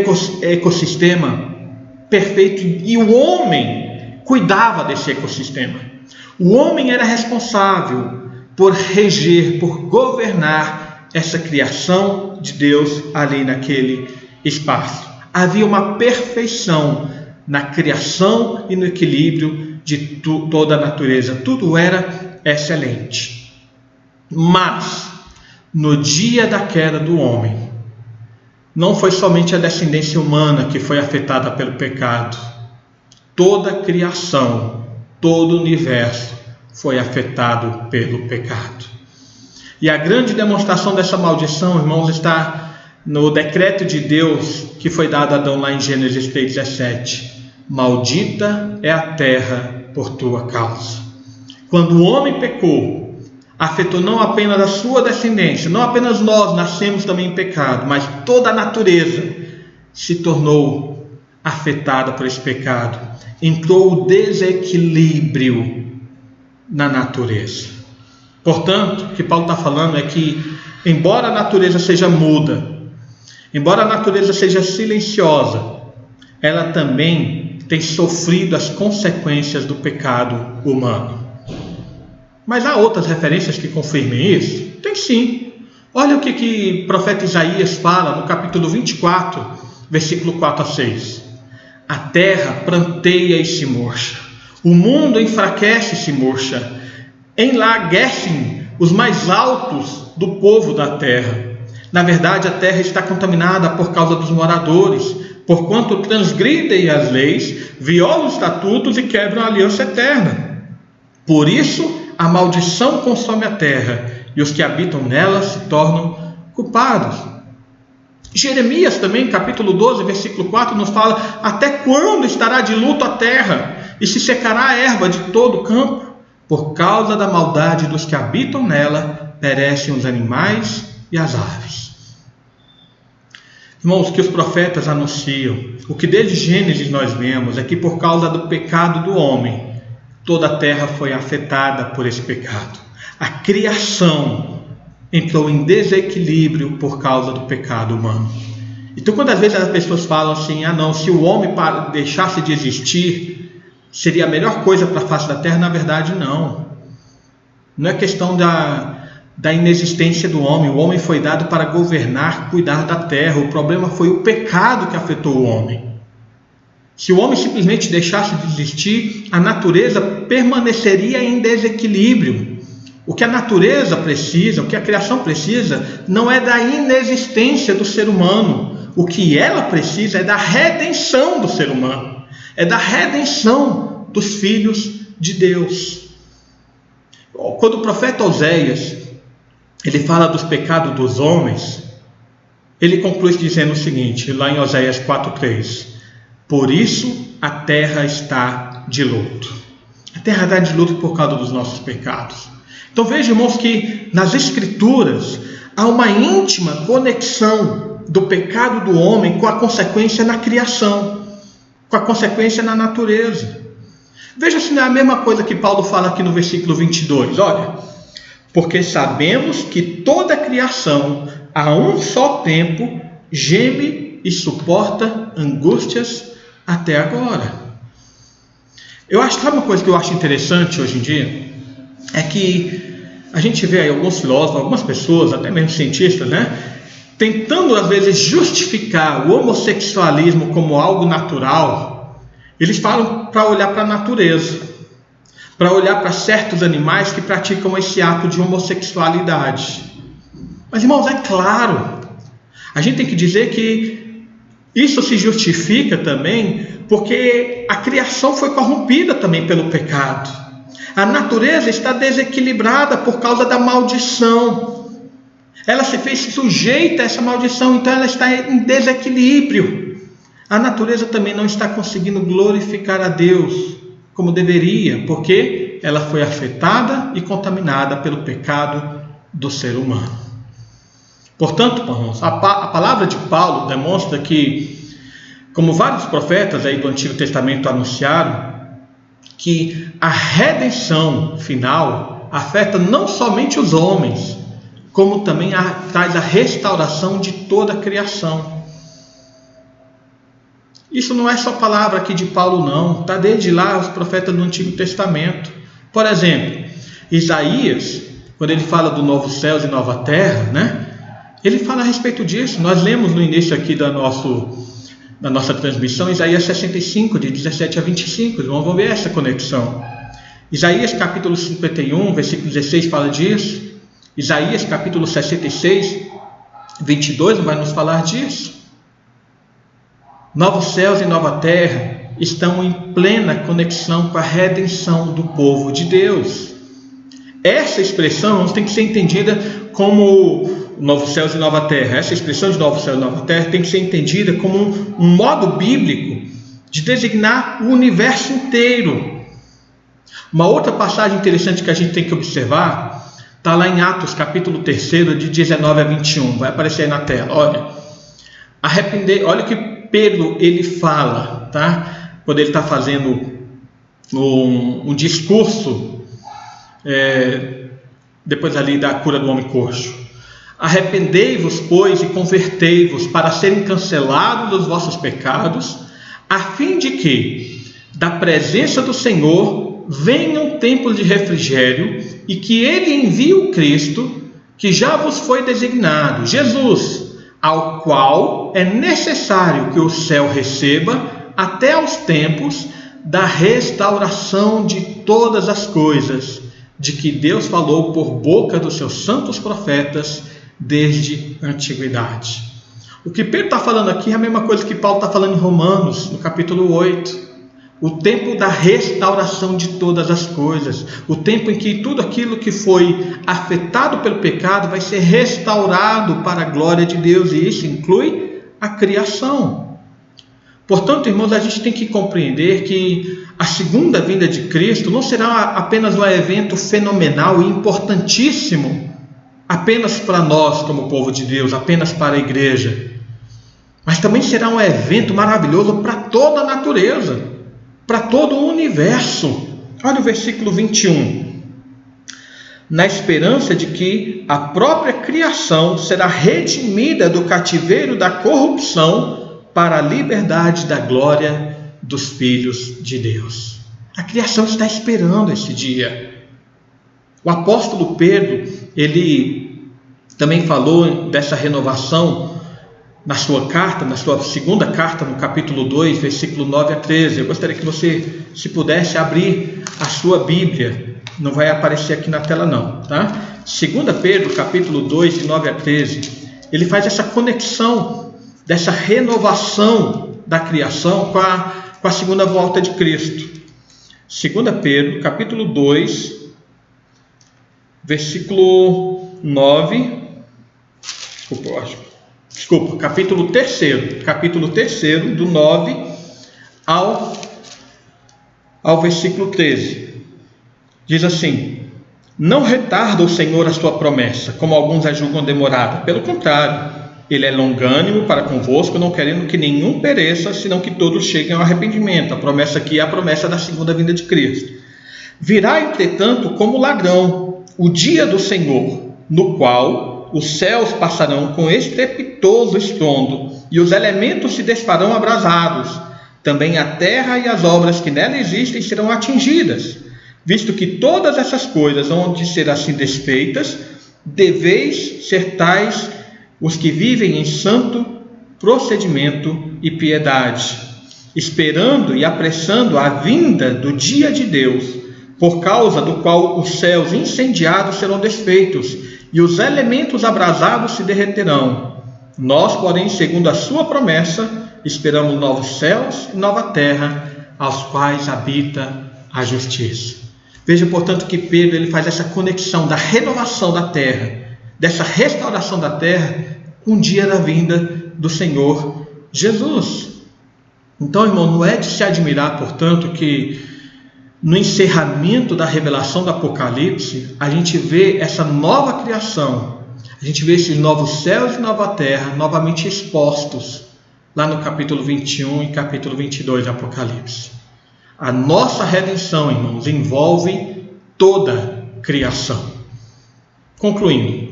ecossistema perfeito e o homem cuidava desse ecossistema. O homem era responsável por reger, por governar essa criação de Deus ali naquele espaço. Havia uma perfeição na criação e no equilíbrio de toda a natureza. Tudo era excelente. Mas, no dia da queda do homem, não foi somente a descendência humana que foi afetada pelo pecado. Toda a criação, todo o universo foi afetado pelo pecado. E a grande demonstração dessa maldição, irmãos, está no decreto de Deus que foi dado a Adão lá em Gênesis 3,17. Maldita é a terra por tua causa. Quando o homem pecou, afetou não apenas a sua descendência, não apenas nós nascemos também em pecado, mas toda a natureza se tornou afetada por esse pecado. Entrou o desequilíbrio na natureza. Portanto, o que Paulo está falando é que, embora a natureza seja muda, embora a natureza seja silenciosa, ela também tem sofrido as consequências do pecado humano. Mas há outras referências que confirmem isso? Tem sim. Olha o que o profeta Isaías fala no capítulo 24, versículo 4 a 6. A terra pranteia e se murcha, o mundo enfraquece e se murcha, enlaguecem os mais altos do povo da terra. Na verdade, a terra está contaminada por causa dos moradores, porquanto transgridem as leis, violam os estatutos e quebram a aliança eterna. Por isso, a maldição consome a terra, e os que habitam nela se tornam culpados. Jeremias também, capítulo 12, versículo 4, nos fala: até quando estará de luto a terra, e se secará a erva de todo o campo? Por causa da maldade dos que habitam nela, perecem os animais e as aves. Irmãos, o que os profetas anunciam, o que desde Gênesis nós vemos, é que por causa do pecado do homem, toda a terra foi afetada por esse pecado. A criação entrou em desequilíbrio por causa do pecado humano. Então, quando às vezes as pessoas falam assim: não, se o homem deixasse de existir, seria a melhor coisa para a face da terra. Na verdade, não. Não é questão da inexistência do homem. O homem foi dado para governar, cuidar da terra. O problema foi o pecado que afetou o homem. Se o homem simplesmente deixasse de existir, a natureza permaneceria em desequilíbrio. O que a natureza precisa, o que a criação precisa, não é da inexistência do ser humano. O que ela precisa é da redenção do ser humano. É da redenção dos filhos de Deus. Quando o profeta Oséias, ele fala dos pecados dos homens, ele conclui dizendo o seguinte, lá em Oséias 4,3. Por isso a terra está de luto. A terra está de luto por causa dos nossos pecados. Então veja, irmãos, que nas Escrituras há uma íntima conexão do pecado do homem com a consequência na criação, com a consequência na natureza. Veja se não é a mesma coisa que Paulo fala aqui no versículo 22. Olha, porque sabemos que toda a criação, a um só tempo, geme e suporta angústias até agora. Sabe uma coisa que eu acho interessante hoje em dia? É que a gente vê aí alguns filósofos, algumas pessoas, até mesmo cientistas, tentando às vezes justificar o homossexualismo como algo natural. Eles falam para olhar para a natureza, para olhar para certos animais que praticam esse ato de homossexualidade. Mas, irmãos, é claro, a gente tem que dizer que isso se justifica também porque a criação foi corrompida também pelo pecado. A natureza está desequilibrada por causa da maldição. Ela se fez sujeita a essa maldição, então ela está em desequilíbrio. A natureza também não está conseguindo glorificar a Deus como deveria, porque ela foi afetada e contaminada pelo pecado do ser humano. Portanto, irmãos, a palavra de Paulo demonstra que, como vários profetas aí do Antigo Testamento anunciaram, que a redenção final afeta não somente os homens, como também traz a restauração de toda a criação. Isso não é só palavra aqui de Paulo, não. Está desde lá os profetas do Antigo Testamento. Por exemplo, Isaías, quando ele fala do novo céus e nova terra, ele fala a respeito disso. Nós lemos no início aqui da nossa transmissão, Isaías 65, de 17 a 25. Vamos ver essa conexão. Isaías capítulo 51, versículo 16 fala disso. Isaías capítulo 66, 22 vai nos falar disso. Novos céus e nova terra estão em plena conexão com a redenção do povo de Deus. Essa expressão tem que ser entendida como novos céus e nova terra. Essa expressão de novos céus e nova terra tem que ser entendida como um modo bíblico de designar o universo inteiro. Uma outra passagem interessante que a gente tem que observar está lá em Atos capítulo 3, de 19 a 21. Vai aparecer aí na tela. Olha o que Pedro ele fala, tá? Quando ele está fazendo um discurso depois ali da cura do homem coxo. Arrependei-vos, pois, e convertei-vos para serem cancelados os vossos pecados, a fim de que da presença do Senhor venha um tempo de refrigério e que ele envie o Cristo que já vos foi designado, Jesus, ao qual é necessário que o céu receba até aos tempos da restauração de todas as coisas, de que Deus falou por boca dos seus santos profetas desde a antiguidade. O que Pedro está falando aqui é a mesma coisa que Paulo está falando em Romanos, no capítulo 8. O tempo da restauração de todas as coisas. O tempo em que tudo aquilo que foi afetado pelo pecado vai ser restaurado para a glória de Deus. E isso inclui a criação. Portanto, irmãos, a gente tem que compreender que a segunda vinda de Cristo não será apenas um evento fenomenal e importantíssimo apenas para nós como povo de Deus, apenas para a igreja, mas também será um evento maravilhoso para toda a natureza, para todo o universo. Olha o versículo 21. Na esperança de que a própria criação será redimida do cativeiro da corrupção para a liberdade da glória dos filhos de Deus. A criação está esperando esse dia. O apóstolo Pedro, ele também falou dessa renovação na sua carta, na sua segunda carta, no capítulo 2, versículo 9 a 13. Eu gostaria que você, se pudesse, abrir a sua Bíblia. Não vai aparecer aqui na tela não, tá? 2 Pedro, capítulo 2, de 9 a 13. Ele faz essa conexão dessa renovação da criação com a segunda volta de Cristo. 2 Pedro, capítulo 2, versículo 9. Desculpa, capítulo 3, do 9 ao versículo 13. Diz assim: não retarda o Senhor a sua promessa, como alguns a julgam demorada. Pelo contrário, Ele é longânimo para convosco, não querendo que nenhum pereça, senão que todos cheguem ao arrependimento. A promessa aqui é a promessa da segunda vinda de Cristo. Virá, entretanto, como ladrão o dia do Senhor, no qual os céus passarão com estrepitoso estrondo, e os elementos se desfarão abrasados. Também a terra e as obras que nela existem serão atingidas. Visto que todas essas coisas hão de ser assim desfeitas, deveis ser tais os que vivem em santo procedimento e piedade, esperando e apressando a vinda do dia de Deus, por causa do qual os céus incendiados serão desfeitos e os elementos abrasados se derreterão. Nós, porém, segundo a sua promessa, esperamos novos céus e nova terra, aos quais habita a justiça. Veja, portanto, que Pedro ele faz essa conexão da renovação da terra, dessa restauração da terra, com o dia da vinda do Senhor Jesus. Então, irmão, não é de se admirar, portanto, que no encerramento da revelação do Apocalipse, a gente vê essa nova criação, a gente vê esses novos céus e nova terra novamente expostos lá no capítulo 21 e capítulo 22 do Apocalipse. A nossa redenção, irmãos, envolve toda criação. Concluindo,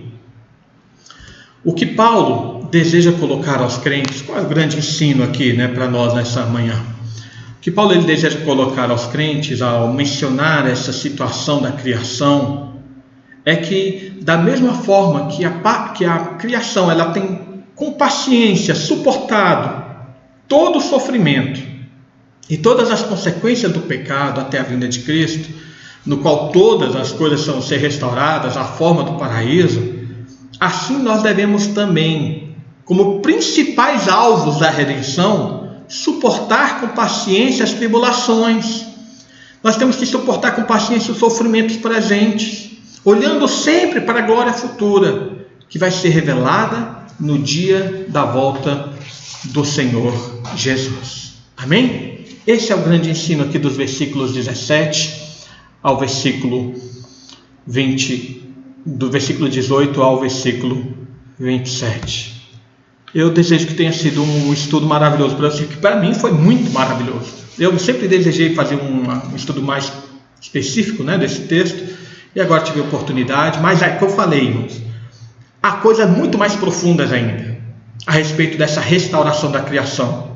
o que Paulo deseja colocar aos crentes, qual é o grande ensino aqui, para nós nessa manhã? O que Paulo ele deseja colocar aos crentes ao mencionar essa situação da criação é que, da mesma forma que a criação ela tem com paciência suportado todo o sofrimento e todas as consequências do pecado até a vinda de Cristo, no qual todas as coisas vão ser restauradas à forma do paraíso, assim nós devemos também, como principais alvos da redenção, suportar com paciência as tribulações. Nós temos que suportar com paciência os sofrimentos presentes, olhando sempre para a glória futura, que vai ser revelada no dia da volta do Senhor Jesus. Amém? Esse é o grande ensino aqui dos versículos 17 ao versículo 20, do versículo 18 ao versículo 27. Eu desejo que tenha sido um estudo maravilhoso para você, que para mim foi muito maravilhoso. Eu sempre desejei fazer um estudo mais específico desse texto, e agora tive a oportunidade, mas é que eu falei, irmãos, há coisas muito mais profundas ainda, a respeito dessa restauração da criação.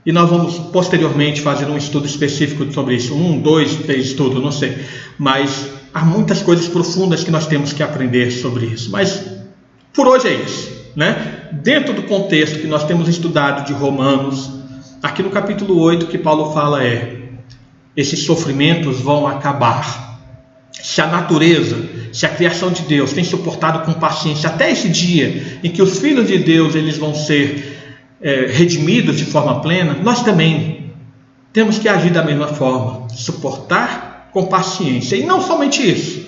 E nós vamos posteriormente fazer um estudo específico sobre isso, 1, 2, 3 estudos, não sei, mas há muitas coisas profundas que nós temos que aprender sobre isso. Mas por hoje é isso. Dentro do contexto que nós temos estudado de Romanos, aqui no capítulo 8 que Paulo fala esses sofrimentos vão acabar. Se a natureza, se a criação de Deus tem suportado com paciência até esse dia em que os filhos de Deus eles vão ser redimidos de forma plena, nós também temos que agir da mesma forma, suportar com paciência. E não somente isso,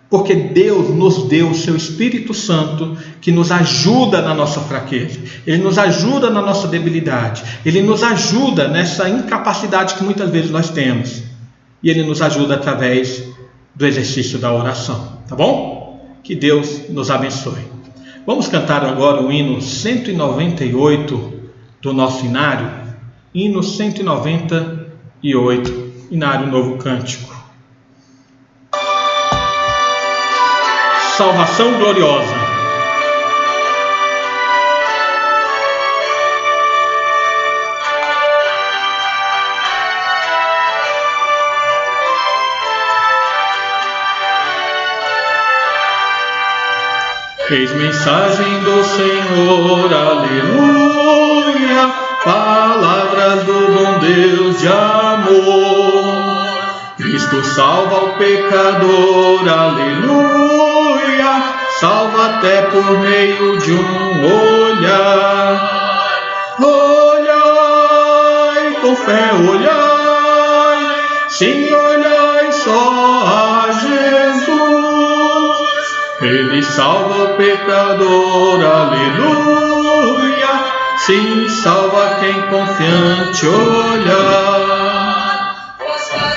porque Deus nos deu o seu Espírito Santo, que nos ajuda na nossa fraqueza, Ele nos ajuda na nossa debilidade, Ele nos ajuda nessa incapacidade que muitas vezes nós temos, e Ele nos ajuda através do exercício da oração, tá bom? Que Deus nos abençoe. Vamos cantar agora o hino 198 do nosso inário, hino 198, inário Novo Cântico. Salvação gloriosa. Eis mensagem do Senhor, aleluia, palavras do bom Deus de amor. Cristo salva o pecador, aleluia, salva até por meio de um olhar. Olhai com fé, olhai, sim, olhai só a Jesus. Ele salva o pecador, aleluia, sim, salva quem confiante olhar.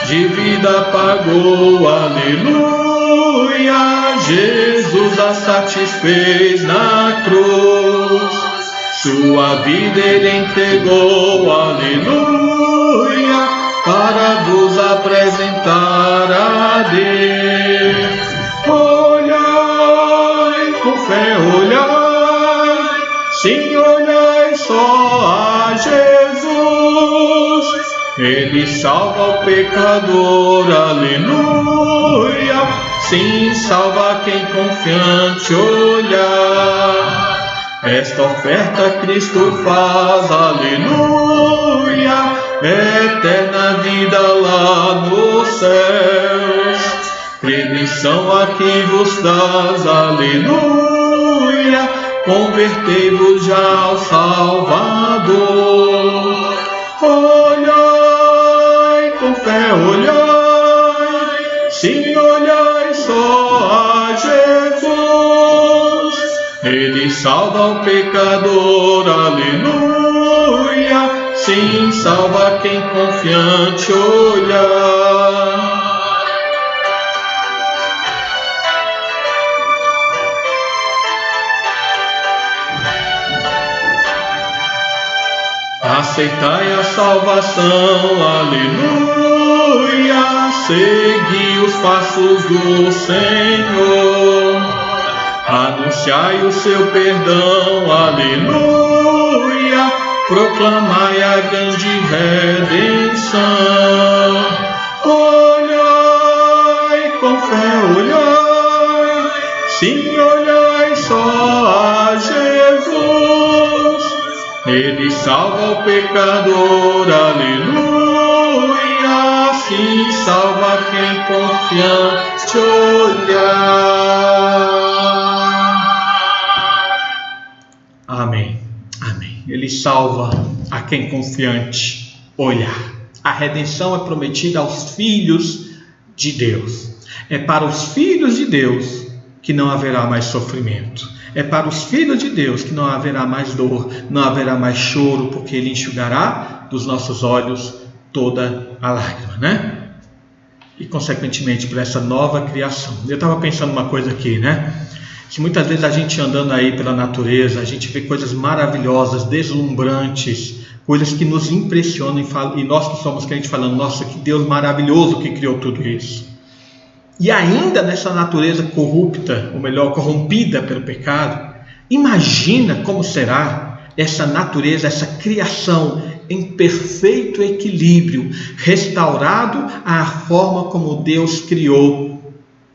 De vida pagou, aleluia, Jesus a satisfez na cruz. Sua vida ele entregou, aleluia, para vos apresentar a Deus. Olhai com fé, olhai, sim, olhai só a Jesus. Ele salva o pecador, aleluia, sim, salva quem confiante olhar. Esta oferta Cristo faz, aleluia, eterna vida lá nos céus. Remissão a quem vos dás, aleluia, convertei-vos já ao Salvador. Olhai com fé, olhai, sim, olhai só a Jesus. Ele salva o pecador, aleluia, sim, salva quem confiante olhar. Aceitai a salvação, aleluia, segui os passos do Senhor. Anunciai o seu perdão, aleluia, proclamai a grande redenção. Olhai com fé, olhai, sim, olhai só a Jesus. Ele salva o pecador, aleluia, sim, salva quem confiante olhar. Amém, amém. Ele salva a quem confiante olhar. A redenção é prometida aos filhos de Deus. É para os filhos de Deus que não haverá mais sofrimento. É para os filhos de Deus que não haverá mais dor, não haverá mais choro, porque Ele enxugará dos nossos olhos toda a lágrima, né? E, consequentemente, para essa nova criação. Eu estava pensando uma coisa aqui, né? Que muitas vezes a gente andando aí pela natureza, a gente vê coisas maravilhosas, deslumbrantes, coisas que nos impressionam e nós que somos crentes falando, nossa, que Deus maravilhoso que criou tudo isso. E ainda nessa natureza corrupta, ou melhor, corrompida pelo pecado, imagina como será essa natureza, essa criação em perfeito equilíbrio, restaurado à forma como Deus criou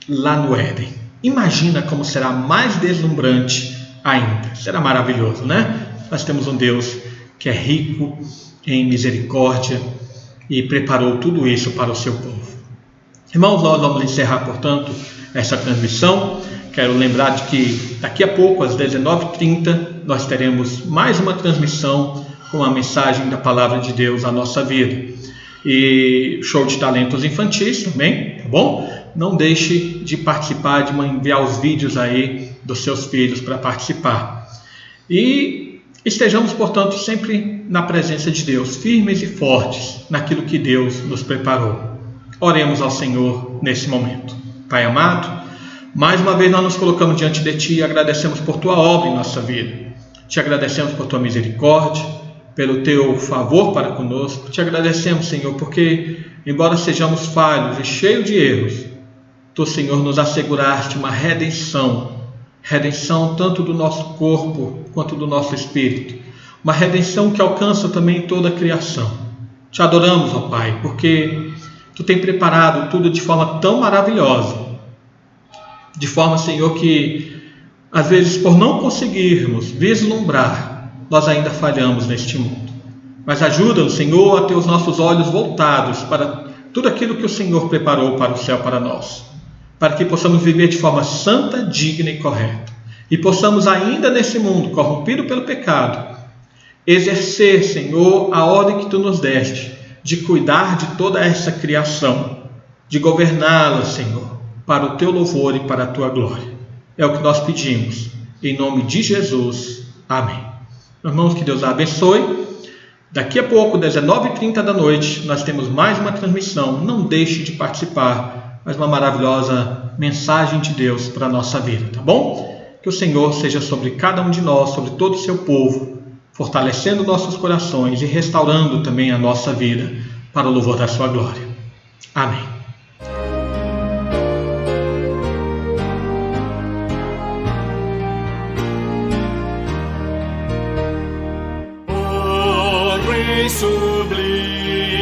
lá no Éden. Imagina como será mais deslumbrante ainda. Será maravilhoso, né? Nós temos um Deus que é rico em misericórdia e preparou tudo isso para o seu povo. Irmãos, nós vamos encerrar, portanto, essa transmissão. Quero lembrar de que daqui a pouco, às 19h30, nós teremos mais uma transmissão com a mensagem da Palavra de Deus à nossa vida. E show de talentos infantis também, tá bom? Não deixe de participar, de enviar os vídeos aí dos seus filhos para participar. E estejamos, portanto, sempre na presença de Deus, firmes e fortes naquilo que Deus nos preparou. Oremos ao Senhor nesse momento. Pai amado, mais uma vez nós nos colocamos diante de Ti e agradecemos por Tua obra em nossa vida. Te agradecemos por Tua misericórdia, pelo Teu favor para conosco. Te agradecemos, Senhor, porque, embora sejamos falhos e cheios de erros, Tu, Senhor, nos asseguraste uma redenção tanto do nosso corpo quanto do nosso espírito, uma redenção que alcança também toda a criação. Te adoramos, ó Pai, porque Tu tem preparado tudo de forma tão maravilhosa, de forma, Senhor, que às vezes por não conseguirmos vislumbrar, nós ainda falhamos neste mundo. Mas ajuda-nos, Senhor, a ter os nossos olhos voltados para tudo aquilo que o Senhor preparou para o céu para nós, para que possamos viver de forma santa, digna e correta, e possamos ainda nesse mundo corrompido pelo pecado, exercer, Senhor, a ordem que Tu nos deste, de cuidar de toda essa criação, de governá-la, Senhor, para o Teu louvor e para a Tua glória. É o que nós pedimos, em nome de Jesus. Amém. Irmãos, que Deus a abençoe. Daqui a pouco, 19h30 da noite, nós temos mais uma transmissão. Não deixe de participar, mais uma maravilhosa mensagem de Deus para a nossa vida, tá bom? Que o Senhor seja sobre cada um de nós, sobre todo o seu povo, fortalecendo nossos corações e restaurando também a nossa vida para o louvor da sua glória. Amém. Ó Rei sublime,